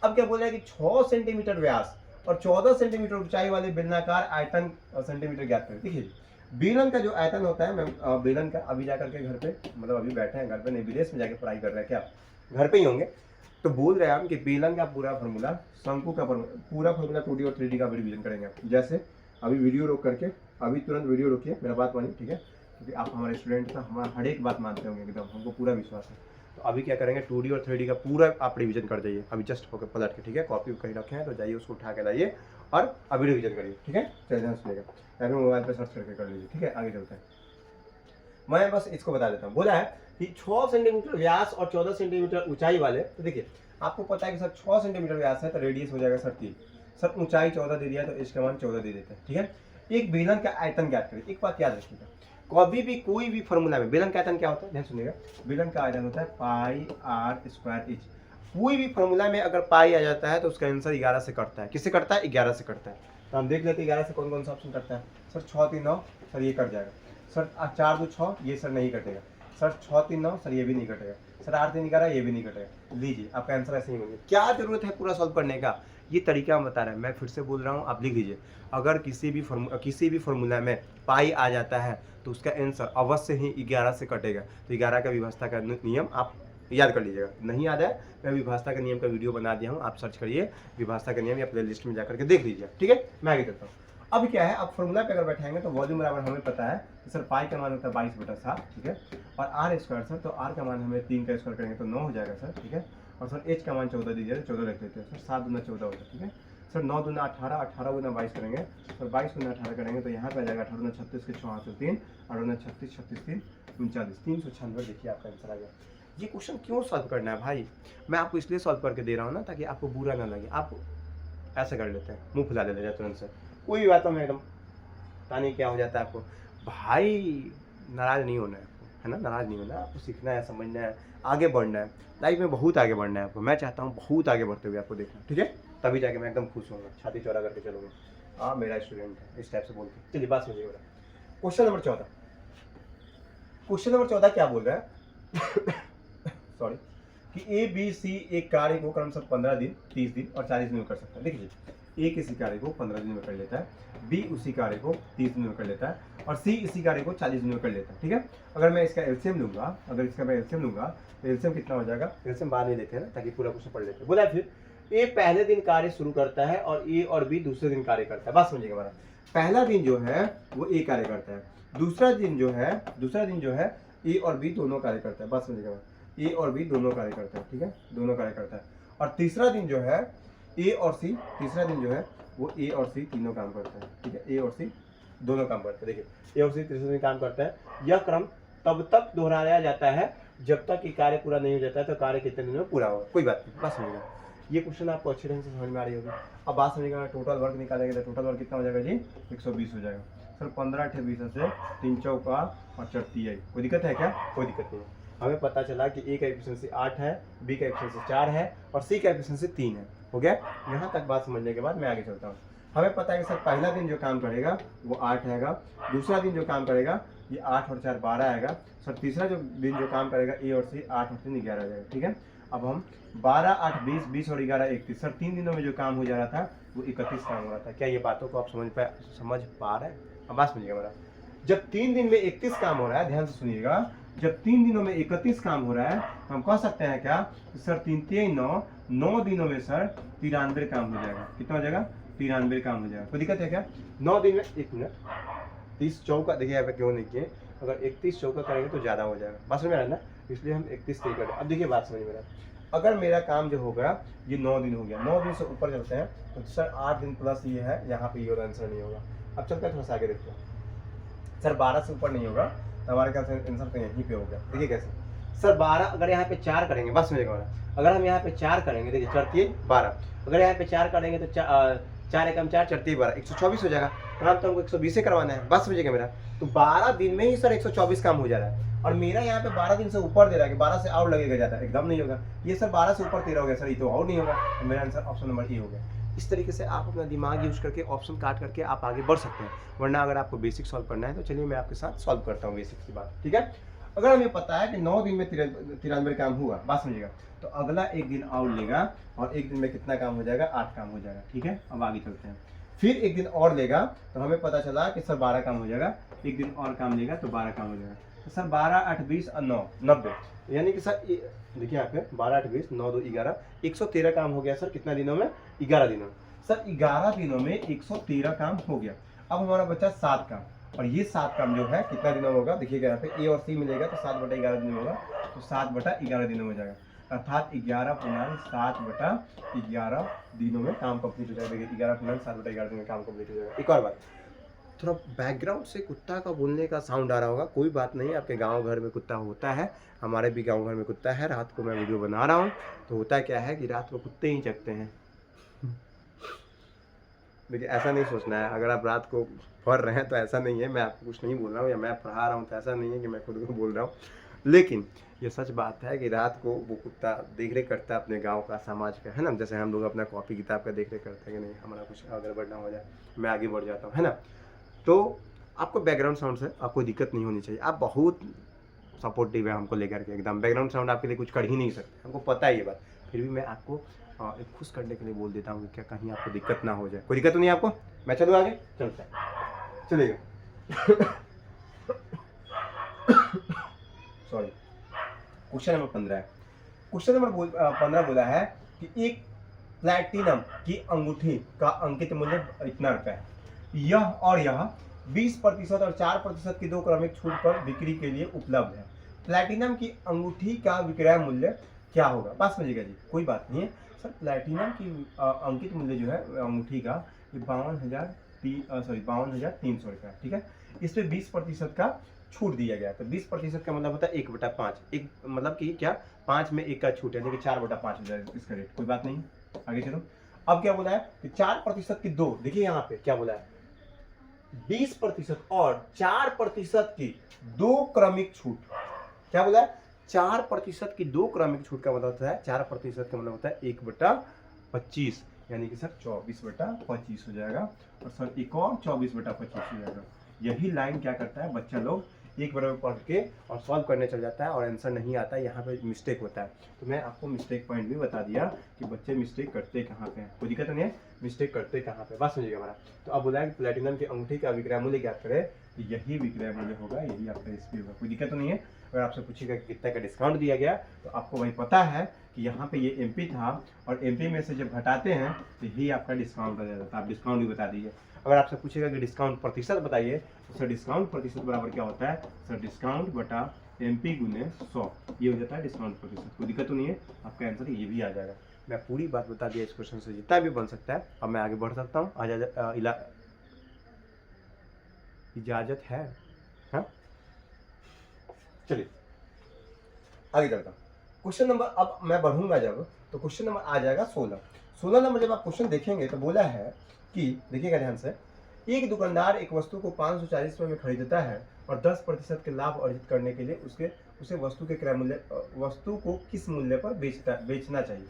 अब क्या बोल रहे हैं कि 6 सेंटीमीटर व्यास और 14 सेंटीमीटर ऊंचाई वाले बेलनाकार आयतन सेंटीमीटर ज्ञात करें। देखिए बेलन का जो आयतन होता है, मैं बेलन का अभी जाकर के घर पे, मतलब अभी बैठे हैं घर पे, नहीं विदेश में जाके पढ़ाई कर रहे हैं क्या, घर पे ही होंगे, तो बोल रहे हैं हम कि बेलन का पूरा फार्मूला, शंकु का पूरा फार्मूला 2D और 3D का भी रिवीजन करेंगे। जैसे अभी वीडियो रोक करके, अभी तुरंत वीडियो रोकिए, मेरा बात मानिए, ठीक है, क्योंकि आप हमारे स्टूडेंट हैं, हमारा हर एक बात मानते होंगे एकदम, हमको पूरा विश्वास है। तो अभी क्या करेंगे, 2D और 3D का पूरा आप रिवीजन कर जाइए, अभी जस्ट होकर पलट के, ठीक है, कॉपी कहीं रखे हैं तो जाइए उसको उठा के लाइए और अभी रिवीजन करिए, ठीक है। चलिए सुनिएगा, या फिर मोबाइल पर सर्च करके कर लीजिए, ठीक है। आगे चलते हैं, मैं बस इसको बता देता हूँ। बोला है कि 6 सेंटीमीटर व्यास और 14 सेंटीमीटर ऊंचाई वाले, तो देखिए आपको पता है कि सर 6 सेंटीमीटर व्यास है तो रेडियस हो जाएगा सर 3, सर ऊंचाई 14 दे दिया तो इसका मान 14 दे देते हैं, ठीक है। एक बेलन का आयतन ज्ञात करें। एक बात याद रखिएगा, कभी भी कोई भी फॉर्मूला में बेलन का आयतन क्या होता है, ध्यान सुनिएगा, बेलन का आयतन होता है पाई आर स्क्वायर एच। कोई भी फॉर्मूला में अगर पाई आ जाता है तो उसका आंसर 11 से कटता है। किससे कटता है? 11 से कटता है। तो हम देख लेते हैं 11 से कौन कौन सा ऑप्शन कटता है। सर 6 3 9, सर ये कट जाएगा। सर 4 2 6, ये सर नहीं कटेगा। सर 6 3 9, सर ये भी नहीं कटेगा। सर 8 3 11, ये भी नहीं कटेगा। लीजिए आपका आंसर ऐसे ही होंगे। क्या जरूरत है पूरा सॉल्व करने का, ये तरीका हम बता रहे हैं। मैं फिर से बोल रहा हूँ, आप लिख लीजिए। अगर किसी भी फॉर्मूला में पाई आ जाता है तो उसका आंसर अवश्य ही 11 से कटेगा। तो 11 का विभाज्यता का नियम आप याद कर लीजिएगा। नहीं याद है, मैं विभाज्यता का नियम का वीडियो बना दिया हूँ, आप सर्च करिए विभाज्यता का नियम या प्ले लिस्ट में जाकर के देख लीजिए, ठीक है। मैं आगे चलता हूँ। अब क्या है, आप फॉर्मूला पे अगर बैठाएंगे तो वॉल्यूम बराबर हमें पता है कि सर पाई का मान होता है 22/7, ठीक है। और आर स्क्वायर सर, तो आर का मान हमें 3 का स्क्वायर करेंगे तो 9 हो जाएगा सर, ठीक है। और सर एच का मान 14 दीजिए तो 14 रख देते हैं सर। 7 दूना 14 होता है, ठीक है। सर 9 दूना 18, 18 गुना 22 करेंगे, सर 22 गुना 18 करेंगे तो यहाँ पे आ जाएगा 18 गुना 36 के 6 हाथ से 3, 8 गुना 36, 36 3 39, 396। देखिए आपका आंसर आ गया। ये क्वेश्चन क्यों सॉल्व करना है भाई, मैं आपको इसलिए सॉल्व करके दे रहा हूँ ना, ताकि आपको बुरा ना लगे। आप ऐसे कर लेते हैं, मुंह फुला लेते हैं तुरंत से, कोई भी बातों में एकदम पता नहीं क्या हो जाता है आपको। भाई नाराज़ नहीं होना है आपको, है ना, नाराज़ नहीं होना है आपको। सीखना है, समझना है, आगे बढ़ना है, लाइफ में बहुत आगे बढ़ना है आपको। मैं चाहता हूँ बहुत आगे बढ़ते हुए आपको देखना, ठीक है, तभी जाके मैं एकदम खुश होऊंगा, छाती चौड़ा करके चलूँगा, हाँ मेरा स्टूडेंट है, इस टाइप से बोल के। चलिए बात समझिए। क्वेश्चन नंबर 14, क्वेश्चन नंबर 14 क्या बोल रहा है सॉरी, कि ए बी सी एक कार्य को क्रमशः 15 दिन, 30 दिन और 40 दिन में कर सकता है। देखिए ए किसी कार्य को 15 दिन में कर लेता है, बी उसी कार्य को 30 दिन में कर लेता है, और सी इसी कार्य को 40 दिन में कर लेता है, ठीक है। अगर मैं इसका एलसीएम लूंगा, अगर इसका मैं एलसीएम लूंगा तो एलसीएम कितना हो जाएगा, एलसीएम बाद में लेते हैं ना, ताकि पूरा क्वेश्चन पढ़ लेते हैं। बोला फिर ए पहले दिन कार्य शुरू करता है और ए और बी दूसरे दिन कार्य करता है। बात समझिएगा हमारा, पहला दिन जो है वो ए कार्य करता है, दूसरा दिन जो है ए और बी दोनों कार्य करता है। बात समझिएगा, ए और बी दोनों कार्य करता है, ठीक है, दोनों कार्य करता है। और तीसरा दिन जो है ए और सी, तीसरा दिन जो है वो ए और सी तीनों काम करते हैं, ठीक है, ए और सी दोनों काम करते हैं। देखिए ए और सी तीसरे दिन काम करते हैं। यह क्रम तब तक दोहराया जाता है जब तक कि कार्य पूरा नहीं हो जाता है, तो कार्य कितने दिन में पूरा होगा, कोई बात नहीं। बात समझिएगा, ये क्वेश्चन आपको अच्छे ढंग से समझ में आ रही होगी। अब बात समझिएगा, टोटल वर्क निकालेंगे तो टोटल वर्क कितना हो जाएगा जी, 120 हो जाएगा सर। 15 8 20 से 3 चौका और 4 तिहाई। कोई दिक्कत है क्या? कोई दिक्कत नहीं है। हमें पता चला कि ए का एफिशिएंसी 8 है, बी का एफिशिएंसी 4 है और सी का एफिशिएंसी 3 है। हो गया, यहाँ तक बात समझने के बाद मैं आगे चलता हूँ। हमें पता है कि सर पहला दिन जो काम करेगा वो 8 आएगा, दूसरा दिन जो काम करेगा ये 8 और 4 12 आएगा सर, तीसरा जो दिन जो काम करेगा ए और सी 8 और 3 11 आ जाएगा, ठीक है। अब हम 12 8 20 20 और 11 31 सर 3 दिनों में जो काम हो जा रहा था वो 31 काम हो रहा था। क्या ये बातों को आप समझ पा रहे हैं? अब बात सुनिएगा मेरा। जब 3 दिन में 31 काम हो रहा है, ध्यान से सुनिएगा, जब 3 दिनों में 31 काम हो रहा है, हम कह सकते हैं क्या सर 3 3 9 9 दिनों में सर 93 काम हो जाएगा। कितना हो जाएगा? 93 काम हो जाएगा। कोई दिक्कत है क्या? 9 दिन में, 1 मिनट, 30 चौका, देखिए यहाँ पे क्यों नहीं किए, अगर 31 चौका करेंगे तो ज़्यादा हो जाएगा। बात समझ में आ रहा है ना, इसलिए हम 31 तय करें। अब देखिए बात समझ में आ रहा है, अगर मेरा काम जो होगा ये 9 दिन हो गया, 9 दिन से ऊपर चलते हैं तो सर 8 दिन प्लस ये है, यहाँ पे ये आंसर नहीं होगा। अब चलते हैं थोड़ा सा आगे देखते हैं, सर 12 से ऊपर नहीं होगा तो हमारे ख्याल से आंसर तो यहीं पे हो गया। देखिए कैसे, सर 12, अगर यहाँ पे 4 करेंगे, बस समझेगा मेरा, अगर हम यहाँ पे 4 करेंगे, देखिए चढ़ती 12, अगर यहाँ पे 4 करेंगे तो 4 एकम 4 चढ़ती 12, 124 हो जाएगा। काम तो हमको 120 से करवाना है, बस समझिएगा मेरा। तो 12 दिन में ही सर 124 काम हो जा रहा है, और मेरा यहाँ पे 12 दिन से ऊपर दे रहा है कि 12 से और लगेगा ज़्यादा, एकदम नहीं होगा। ये सर 12 से ऊपर 13 हो गया सर, ये तो और नहीं होगा। तो मेरा आंसर ऑप्शन नंबर ए हो गया। इस तरीके से आप अपना दिमाग यूज करके ऑप्शन काट करके आप आगे बढ़ सकते हैं। वरना अगर आपको बेसिक सॉल्व करना है तो चलिए मैं आपके साथ सॉल्व करता हूँ बेसिक की बात, ठीक है। अगर हमें पता है कि 9 दिन में 93 काम हुआ, बात समझिएगा, तो अगला 1 दिन और लेगा और 1 दिन में कितना काम हो जाएगा? 8 काम हो जाएगा, ठीक है। अब आगे चलते हैं, फिर 1 दिन और लेगा तो हमें पता चला कि सर 12 काम हो जाएगा, 1 दिन और काम लेगा तो 12 काम हो जाएगा। तो सर 12 8 20 और 9 90, यानी कि सर देखिए यहाँ पे 12 8 20 9 2 11 113 काम हो गया सर। कितना दिनों में? 11 दिनों में। सर 11 दिनों में 113 काम हो गया। अब हमारा बचा 7 काम, और ये 7 काम जो है कितना दिनों में होगा? देखिएगा यहाँ पे ए और सी मिलेगा तो 7/11 दिन में होगा, तो 7/11 दिनों में हो जाएगा, अर्थात 11/7/11 दिनों में काम कंप्लीट हो जाएगा। देखिए 11/7/11 दिन में काम कंप्लीट हो जाएगा। एक और बात, थोड़ा बैकग्राउंड से कुत्ता का बोलने का साउंड आ रहा होगा, कोई बात नहीं, आपके गांव घर में कुत्ता होता है, हमारे भी गांव घर में कुत्ता है। रात को मैं वीडियो बना रहा हूं तो होता क्या है कि रात को कुत्ते ही चकते हैं। देखिए ऐसा नहीं सोचना है, अगर आप रात को पढ़ रहे हैं तो ऐसा नहीं है, मैं आपको कुछ नहीं बोल रहा हूँ, या मैं पढ़ा रहा हूँ तो ऐसा नहीं है कि मैं खुद को बोल रहा हूँ। लेकिन ये सच बात है कि रात को वो कुत्ता देख रेख करता है अपने गांव का, समाज का, है ना। जैसे हम लोग अपना कॉपी किताब का देख रेख करते हैं कि नहीं हमारा कुछ अगर बढ़ना हो जाए, मैं आगे बढ़ जाता हूँ, है ना। तो आपको बैकग्राउंड साउंड से आपको दिक्कत नहीं होनी चाहिए। आप बहुत सपोर्टिव है हमको लेकर के, एकदम बैकग्राउंड साउंड आपके लिए कुछ कर ही नहीं सकते, हमको पता है ये बात। फिर भी मैं आपको एक खुश करने के लिए बोल देता हूँ कि क्या कहीं आपको दिक्कत ना हो जाए। कोई दिक्कत तो नहीं आपको? मैं चलूँ आगे? चलता है, चलिएगा। सॉरी, क्वेश्चन नंबर 15 है। क्वेश्चन नंबर 15 बोला है कि एक प्लैटिनम की अंगूठी का अंकित मूल्य इतना रुपया है, यह और यह 20% और 4% की 2 क्रमिक छूट पर बिक्री के लिए उपलब्ध है। प्लैटिनम की अंगूठी का विक्रय मूल्य क्या होगा? पास समझिएगा जी, कोई बात नहीं है सर। प्लैटिनम की अंकित मूल्य जो है अंगूठी का 52,300 रुपया, ठीक है। इस पर 20% का छूट दिया गया। तो 20% का मतलब होता है 1/5, एक मतलब कि क्या 5 में 1 का छूट, यानी कि 4/5 हो जाएगा इसका रेट। कोई बात नहीं, आगे चलो। अब क्या बोला है कि 4% की 2, देखिए यहाँ पे क्या बोला है, 20% और 4% की 2 क्रमिक छूट। क्या बोला है? 4% की 2 क्रमिक छूट का मतलब होता है, 4% का मतलब होता है 1/25, यानी कि सर 24/25 हो जाएगा। और सर एक और 24/25 हो जाएगा। यही लाइन क्या करता है, बच्चा लोग एक बार में पढ़ के और सॉल्व करने चल जाता है और आंसर नहीं आता है, यहाँ पे मिस्टेक होता है। तो मैं आपको मिस्टेक पॉइंट भी बता दिया कि बच्चे मिस्टेक करते कहाँ पे हैं। कोई दिक्कत नहीं है, मिस्टेक करते कहाँ पे, बात समझिएगा हमारा। तो अब बोला है कि प्लैटिनम की अंगूठी का विक्रय मूल्य ज्ञात करें, तो यही विक्रय मूल्य होगा, यही आपका एसपी होगा। कोई दिक्कत तो नहीं है। अगर आपसे पूछेगा कि कितना का डिस्काउंट दिया गया, तो आपको वही पता है कि यहाँ पे ये एमपी था, और एमपी में से जब घटाते हैं तो यही आपका डिस्काउंट हो जाता है। आप डिस्काउंट भी बता दीजिए। अगर आपसे पूछेगा कि डिस्काउंट प्रतिशत बताइए, तो सर डिस्काउंट प्रतिशत बराबर क्या होता है? सर डिस्काउंट बटा एमपी गुने 100, ये हो जाता है डिस्काउंट प्रतिशत। कोई दिक्कत तो नहीं है, आपका आंसर ये भी आ जाएगा। मैं पूरी बात बता दिया इस क्वेश्चन से, जितना भी बन सकता है। अब मैं आगे बढ़ सकता हूँ, इजाजत है? हाँ चलिए आगे चलता हूँ। क्वेश्चन नंबर, अब मैं बढ़ूंगा जब, तो क्वेश्चन नंबर आ जाएगा 16 नंबर। जब आप क्वेश्चन देखेंगे तो बोला है कि, देखिएगा ध्यान से, एक दुकानदार एक वस्तु को 540 रुपये में खरीदता है और 10% के लाभ अर्जित करने के लिए उसे वस्तु के क्रय मूल्य, वस्तु को किस मूल्य पर बेचना चाहिए।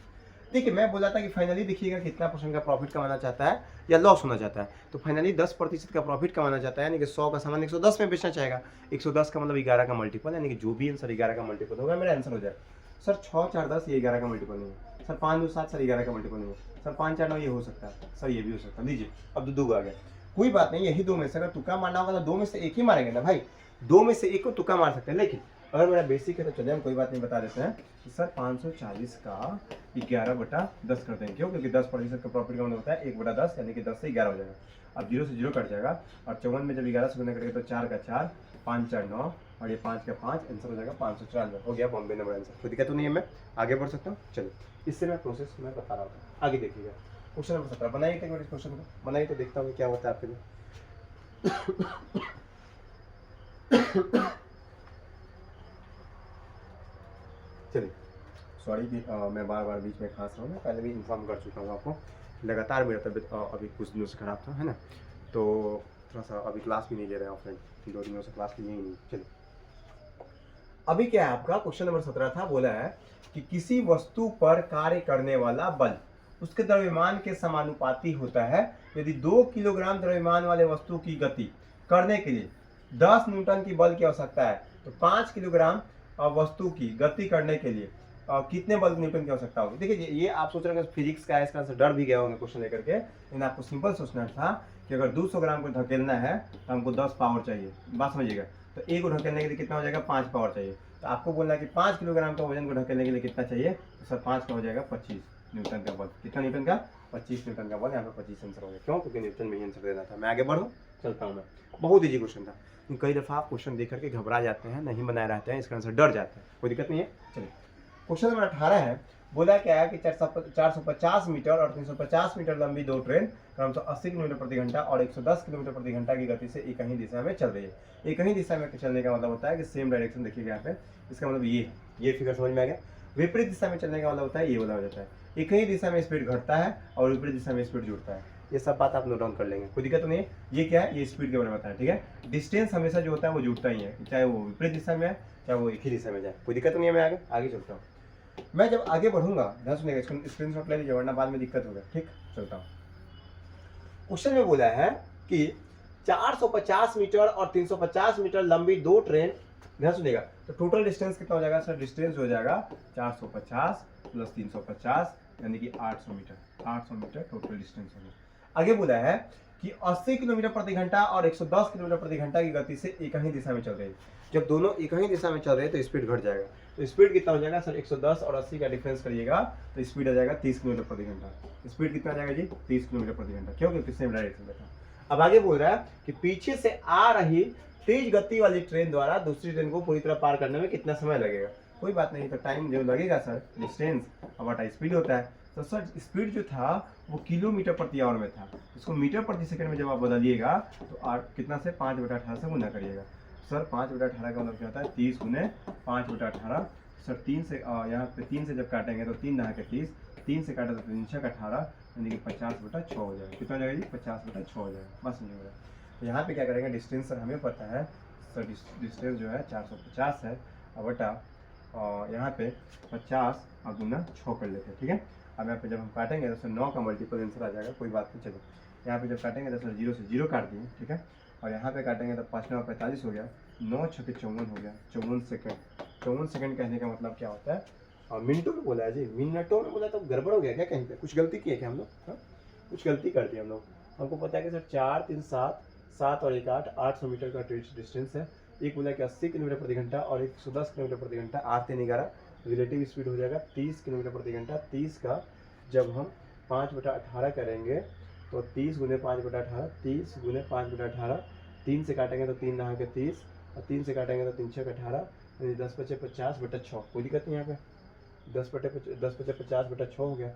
देखिए मैं बोला था कि फाइनली देखिएगा कितना परसेंट का प्रॉफिट कमाना चाहता है या लॉस होना चाहता है। तो फाइनली 10% का प्रॉफिट कमाना चाहता है, यानी कि 100 का सामान 110 में बेचना चाहेगा। 110 का मतलब 11 का मल्टीपल, यानी कि जो भी आंसर 11 का मल्टीपल होगा मेरा आंसर हो जाएगा। सर 6 4 10 ये 11 का मल्टीपल नहीं है। सर 5 2 7 सर 11 का मल्टीपल नहीं है। सर 5 4 9 ये हो सकता है सर, ये भी हो सकता है। लीजिए अब दो दो आ गया, कोई बात नहीं, यही दो में से अगर तुक्का मारना होगा तो दो में से एक ही मारेंगे ना भाई, दो में से एक को तुक्का मार सकते हैं। लेकिन अगर मेरा बेसिक है तो चलिए हम कोई बात नहीं बता देते हैं कि सर 540 का 11/10 कर देंगे। क्यों? क्योंकि 10% का प्रॉफिट का मतलब होता है 1/10, यानी कि 10 से 11 हो जाएगा। अब 0 से 0 कट जाएगा और 54 में जब 11 से गुना करेंगे तो 4 का 4, 5 4 9 और ये 5 का 5, आंसर हो जाएगा 594। हो गया बॉम्बे नंबर आंसर। कोई दिक्कत तो नहीं है, मैं आगे बढ़ सकता हूँ। चलो इससे मैं प्रोसेस मैं बता रहा हूँ, आगे देखिएगा। क्वेश्चन नंबर 17 बनाइए, एक बार इस क्वेश्चन को बनाइए तो देखता हूँ क्या होता है आपके लिए। चलिए सॉरी कि मैं बार बार बीच में खांस रहा हूँ, मैं पहले भी इन्फॉर्म कर चुका हूँ आपको, लगातार मेरा तबीयत अभी कुछ दिनों से ख़राब था, है ना, तो थोड़ा सा अभी क्लास भी नहीं ले रहे हैं ऑफलाइन, 2 दिनों से क्लास लिए ही नहीं। चलिए अभी क्या है आपका क्वेश्चन नंबर 17 था, बोला है कि किसी वस्तु पर कार्य करने वाला बल उसके द्रव्यमान के समानुपाती होता है। यदि 2 किलोग्राम द्रव्यमान वाले वस्तु की गति करने के लिए 10 न्यूटन की बल की आवश्यकता है, तो 5 किलोग्राम वस्तु की गति करने के लिए कितने बल न्यूटन की आवश्यकता होगी। देखिए ये आप सोच रहे हैं फिजिक्स का है, इसका आंसर डर भी गया होंगे क्वेश्चन लेकर के, लेकिन आपको सिंपल सोचना था कि अगर 200 ग्राम को धकेलना है तो हमको 10 पावर चाहिए, बात समझिएगा। तो एक को ढकेलने के लिए कितना हो जाएगा, 5 पावर चाहिए। तो आपको बोलना है कि 5 किलोग्राम का वजन को ढकेलने के लिए कितना चाहिए, तो सर 5 का हो जाएगा 25 न्यूटन का बल। कितना न्यूटन का, 25 न्यूटन का बल। यहाँ पर 25 आंसर हो गया। क्यों? क्योंकि न्यूटन में ही आंसर देना था। मैं आगे बढ़ूँ, चलता हूँ मैं। बहुत ईजी क्वेश्चन था, कई दफ़ा आप क्वेश्चन देख करके घबरा जाते हैं, नहीं बनाए रहते हैं, इसका आंसर डर जाता है। कोई दिक्कत नहीं है। चलिए क्वेश्चन नंबर 18 है, बोला क्या है कि 450 मीटर और 350 मीटर लंबी दो ट्रेन क्रमशः 80 किलोमीटर प्रति घंटा और 110 किलोमीटर प्रति घंटा की गति से एक ही दिशा में चल रही है। एक ही दिशा में चलने का मतलब होता है कि सेम डायरेक्शन, देखिएगा यहाँ पे, इसका मतलब ये फिगर समझ में आ गया। विपरीत दिशा में चलने का मतलब होता है ये वाला हो जाता है। एक ही दिशा में स्पीड घटता है और विपरीत दिशा में स्पीड जुड़ता है। ये सब बात आप नोट डाउन कर लेंगे, कोई दिक्कत नहीं है। ये क्या है, ये स्पीड के बारे में बताया, ठीक है। डिस्टेंस हमेशा जो होता है वो जुड़ता ही है, चाहे वो विपरीत दिशा में है चाहे वो एक ही दिशा में जाए, कोई दिक्कत नहीं है। मैं आगे चलता हूँ। मैं जब आगे बढ़ूंगा ध्यान सुनिएगा, स्क्रीनशॉट ले लीजिए वरना बाद में दिक्कत होगा, ठीक। चलता हूँ। क्वेश्चन में बोला है कि 450 मीटर और 350 मीटर लंबी दो ट्रेन, ध्यान सुनिएगा, तो टोटल डिस्टेंस कितना हो जाएगा सर, डिस्टेंस हो जाएगा 450 प्लस 350 यानी कि 800 मीटर। 800 मीटर टोटल डिस्टेंस हो गया। आगे बोला है कि 80 किलोमीटर प्रति घंटा और 110 किलोमीटर प्रति घंटा की गति से एक ही दिशा में चल रही है। जब दोनों एक ही दिशा में चल रहे हैं तो स्पीड घट जाएगा। तो स्पीड कितना हो जाएगा सर, 110 और 80 का डिफरेंस करिएगा तो स्पीड आ जाएगा 30 किलोमीटर प्रति घंटा। स्पीड कितना आ जाएगा जी, 30 किलोमीटर प्रति घंटा। क्यों? क्योंकि सेम डायरेक्शन में था। अब आगे बोल रहा है कि पीछे से आ रही तेज गति वाली ट्रेन द्वारा दूसरी ट्रेन को पूरी तरह पार करने में कितना समय लगेगा। कोई बात नहीं, तो टाइम जो लगेगा सर, डिस्टेंस बटा स्पीड होता है। तो सर स्पीड जो था वो किलोमीटर प्रति आवर में था, इसको मीटर प्रति सेकंड में जब आप बदलिएगा तो कितना से 5/18 से गुना करिएगा। सर 5/18 का मतलब क्या होता है, 30 गुने 5/18। सर 3 से यहाँ पे 3 से जब काटेंगे तो 3 9 के 30, 3 से काटा तो 3 6 18 यानी कि 50/6 हो जाएगा। कितना हो जाएगा जी, 50/6 हो जाएगा। बस नहीं हो रहा। तो यहाँ पे क्या करेंगे, डिस्टेंस सर हमें पता है सर, डिस्टेंस जो है 450 है और बटा यहाँ पे 50 और गुना 6 कर लेते हैं, ठीक है। अब यहाँ पे जब हम काटेंगे तो सर 9 का मल्टीपल आंसर आ जाएगा। कोई बात नहीं, चलो यहाँ पे जब काटेंगे तो सर 0 से 0 काट दिए, ठीक है। और यहाँ पे काटेंगे तो 5 9 45 हो गया, 9 6 54 हो गया, 54 सेकंड। 54 सेकंड कहने का मतलब क्या होता है, और मिनटों में बोला है जी, मिनटों में बोला तो गड़बड़ हो गया क्या, कहीं पे कुछ गलती की है क्या हम लोग, हाँ कुछ गलती कर दी हम लोग। हमको पता है कि सर 4 3 7 7 और 1 8 800 मीटर का डिस्टेंस है। एक बोला कि 80 किलोमीटर प्रति घंटा और 110 किलोमीटर प्रति घंटा। 8 3 11 रिलेटिव स्पीड हो जाएगा 30 किलोमीटर प्रति घंटा। 30 का जब हम 5/18 करेंगे तो 30 गुने 5/18, 30 गुने 5/18, 3 से काटेंगे तो 3 9 के 30 और 3 से काटेंगे तो 3 6 18 यानी 10 5 50/6। कोई दिक्कत नहीं यहाँ पे, 10 5 50/6 हो गया।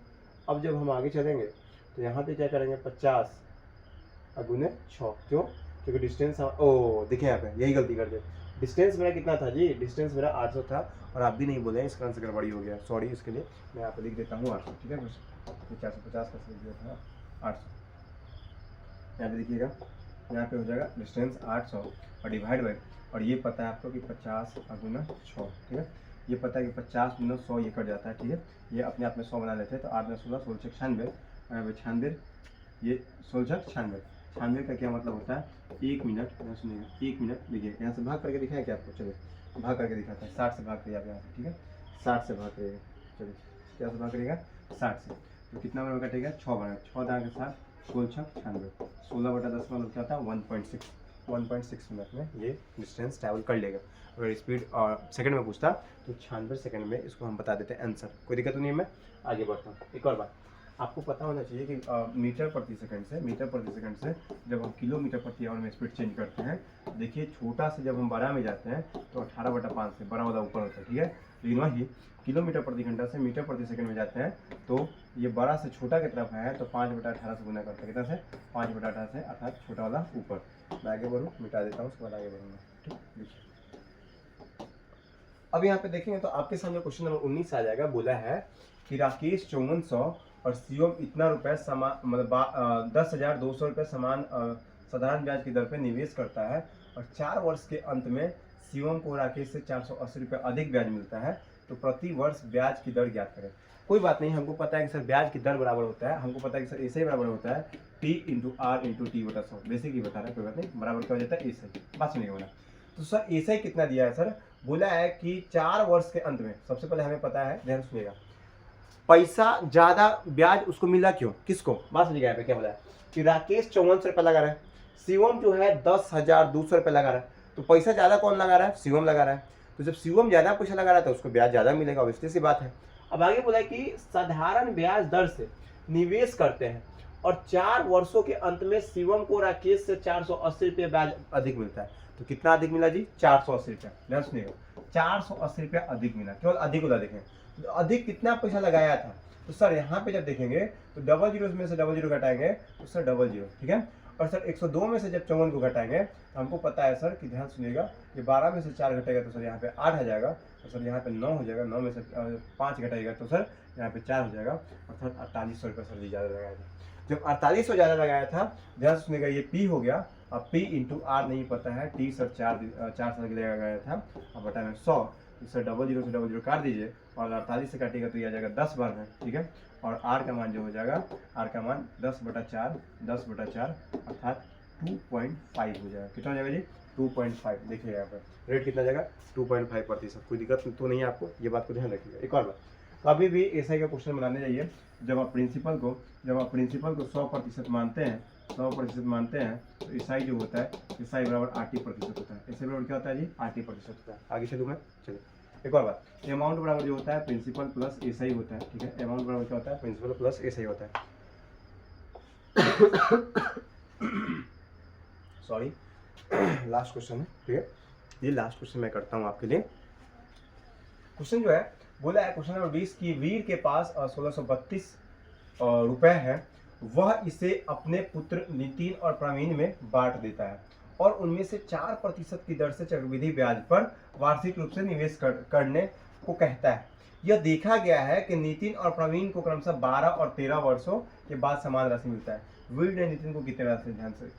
अब जब हम आगे चलेंगे तो यहाँ पे क्या करेंगे, 50 गुने 6। क्यों? क्योंकि डिस्टेंस देखिए यहाँ पे यही गलती कर दिया। डिस्टेंस मेरा कितना था जी, डिस्टेंस मेरा 800 था और आप भी नहीं बोले, इसका आंसर गड़बड़ी हो गया, सॉरी इसके लिए। मैं यहाँ पे लिख देता हूँ 800, ठीक है। बस 450 का सही दिया था 800। यहाँ पे देखिएगा, यहाँ पे हो जाएगा डिस्टेंस 800 और डिवाइड बाई, और ये पता है आपको कि 50 गुना 6, ठीक है। ये पता है कि 50 गुना 100 ये कट जाता है, ठीक है। ये अपने आप में 100 बना लेते हैं। तो 8 में 16 16 96 और यहाँ पे 96, ये 16 96। 96 का क्या मतलब होता है, 1 मिनट। यहाँ सुनिएगा, 1 मिनट देखिए, यहाँ से भाग करके दिखाया क्या आपको, चलिए भाग करके दिखाता है। 60 से भाग करिए आप यहाँ से, ठीक है। 60 से भाग करिएगा, चलिए क्या से भाग करिएगा, 60 से। तो कितना बार कटेगा, 6 बार, 6 दाएं के साथ 16 छक 96, 16/10 मतलब क्या था 1.6 मिनट में ये डिस्टेंस ट्रैवल कर लेगा। अगर स्पीड सेकंड में पूछता तो 96 सेकंड में इसको हम बता देते हैं आंसर। कोई दिक्कत नहीं है, मैं आगे बढ़ता हूँ। एक और बात आपको पता होना चाहिए कि मीटर प्रति सेकंड से जब हम किलोमीटर प्रति आवर में स्पीड चेंज करते हैं, देखिए छोटा से जब हम बड़ा में जाते हैं तो 18/5 से बड़ा वाला ऊपर होता है, ठीक है। लेकिन वही किलोमीटर प्रति घंटा से मीटर प्रति सेकंड में जाते हैं तो ये बड़ा से छोटा की तरफ है तो 5/18 से गुना करते हैं, कितना से 5/18 से, अर्थात छोटा वाला ऊपर। मैं आगे बढ़ूँ, मिटा देता हूँ, उसके बाद आगे बढ़ूँगा, ठीक। देखिए अब यहाँ पे देखेंगे तो आपके सामने क्वेश्चन नंबर 19 आ जाएगा। बोला है कि राकेश 5400 और शिवम इतना रुपए समान मतलब 10,200 रुपये समान साधारण ब्याज की दर पर निवेश करता है और 4 वर्ष के अंत में शिवम को राकेश से 480 रुपये अधिक ब्याज मिलता है, तो प्रति वर्ष ब्याज की दर ज्ञात करें। कोई बात नहीं, हमको पता है कि सर ब्याज की दर बराबर होता है, हमको पता है कि सर ऐसे ही बराबर होता है T × R × T/100, बेसिक ही बता रहा है, कोई बात नहीं, बराबर क्या हो जाता है ऐसे, बात सुनिएगा बोला। तो सर ऐसे ही कितना दिया है सर, बोला है कि 4 वर्ष के अंत में, सबसे पहले हमें पता है, ध्यान सुनिएगा, पैसा ज्यादा ब्याज उसको मिला क्यों, किसको, बात सुनिएगा। यहाँ पे क्या बोला है कि राकेश 5400 रुपये लगा रहा है, शिवम जो है 10,200 रुपये लगा रहा है, तो पैसा ज्यादा कौन लगा रहा है, शिवम लगा रहा है। तो जब शिवम ज्यादा पैसा लगा रहा है तो उसको ब्याज ज्यादा मिलेगा, ऑब्वियसली सी बात है। अब आगे बोला है कि साधारण ब्याज दर से निवेश करते हैं और 4 वर्षों के अंत में शिवम को राकेश से 480 रुपये ब्याज अधिक मिलता है। तो कितना अधिक मिला जी, 480 रुपये, ध्यान सुनिएगा, 480 रुपये अधिक मिला, केवल अधिक वाला देखें, तो अधिक कितना पैसा लगाया था। तो सर यहाँ पे जब देखेंगे तो डबल जीरो में से डबल जीरो घटाएंगे तो सर डबल जीरो, ठीक है। और सर 102 में से जब 54 को घटाएंगे तो हमको पता है सर कि, ध्यान सुनिएगा, ये 12 में से 4 घटेगा तो सर यहाँ पे 8 आ जाएगा, तो सर यहाँ पे 9 हो जाएगा, 9 में से 5 घटाएगा तो सर यहाँ पे 4 हो जाएगा, अर्थात 4800 रुपये सर जी ज़्यादा लगाया था। जब 4800 ज़्यादा लगाया था, ध्यान सुनिएगा, ये P हो गया, अब P × R नहीं पता है, T सर 4 साल के लगाया था, अब बटा में 100, सर डबल जीरो से डबल जीरो काट दीजिए और 48 से काटिएगा तो ये आ जाएगा 10 बार में, ठीक है। और R का मान जो हो जाएगा, R का मान 10/4 अर्थात 2.5 हो जाएगा। कितना हो जाएगा जी, 2.5। देखिए यहाँ पर रेट कितना जाएगा, 2.5%। कोई दिक्कत तो नहीं है आपको, ये बात को ध्यान रखिएगा। एक और बात, कभी भी एसआई का क्वेश्चन बनाने जाइए, जब आप प्रिंसिपल को 100% मानते हैं, 100% मानते हैं, तो एसआई जो होता है, एसआई बराबर 80% होता है। एसआई बराबर क्या होता है जी, 80% होता है। आगे चलूँ मैं, चलिए एक और बात, अमाउंट बराबर जो होता है प्रिंसिपल प्लस एसआई होता है, ठीक है। अमाउंट बराबर क्या होता है, प्रिंसिपल प्लस एसआई होता है। सॉरी, लास्ट क्वेश्चन है, ठीक है, ये लास्ट क्वेश्चन मैं करता हूँ आपके लिए। क्वेश्चन जो है, बोला है क्वेश्चन नंबर 20 की वीर के पास 1632 रुपए है, वह इसे अपने पुत्र नितिन और प्रवीण में बांट देता है और उनमें से 4% की दर से चक्रवृद्धि ब्याज पर वार्षिक रूप से निवेश करने को कहता है। यह देखा गया है कि नितिन और प्रवीण को क्रमशः 12 और 13 वर्षों के बाद समान राशि मिलता है। वीर ने नितिन को कितने राशि ध्यान से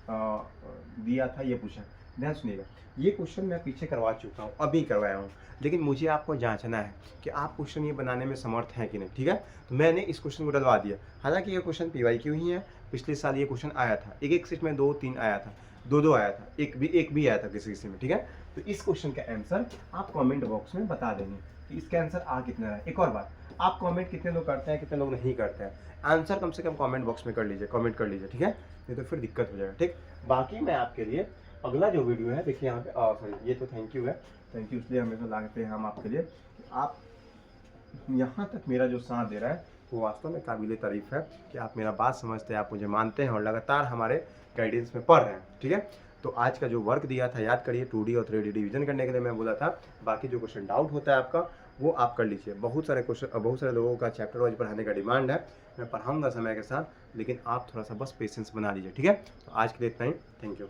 दिया था, ये पूछा। ध्यान सुनिएगा, ये क्वेश्चन मैं पीछे करवा चुका हूँ, अभी करवाया हूँ, लेकिन मुझे आपको जांचना है कि आप क्वेश्चन ये बनाने में समर्थ हैं कि नहीं, ठीक है। तो मैंने इस क्वेश्चन को डलवा दिया, हालांकि ये क्वेश्चन PYQ ही है, पिछले साल ये क्वेश्चन आया था, एक सीट में 2-3 आया था, 2 आया था, एक भी आया था किसी में, ठीक है। तो इस क्वेश्चन का आंसर आप कमेंट बॉक्स में बता देंगे कि इसका आंसर आ कितना है। एक और बात, आप कमेंट कितने लोग करते हैं, कितने लोग नहीं करते हैं, आंसर कम से कम कमेंट बॉक्स में कर लीजिए, कमेंट कर लीजिए, ठीक है, नहीं तो फिर दिक्कत हो जाएगा, ठीक। बाकी मैं आपके लिए अगला जो वीडियो है, देखिए यहाँ पे, सॉरी ये तो थैंक यू है, थैंक यू इसलिए हमेशा लागते हैं हम आपके लिए कि आप यहाँ तक मेरा जो साथ दे रहा है वो वास्तव में काबिल तारीफ है कि आप मेरा बात समझते हैं, आप मुझे मानते हैं और लगातार हमारे गाइडेंस में पढ़ रहे हैं, ठीक है। तो आज का जो वर्क दिया था याद करिए, 2D और 3D डिवीजन करने के लिए मैं बोला था। बाकी जो क्वेश्चन डाउट होता है आपका वो आप कर लीजिए, बहुत सारे लोगों का चैप्टर वाइज पढ़ाने का डिमांड है, मैं पढ़ाऊँगा समय के साथ, लेकिन आप थोड़ा सा बस पेशेंस बना लीजिए, ठीक है। तो आज के लिए इतना ही, थैंक यू।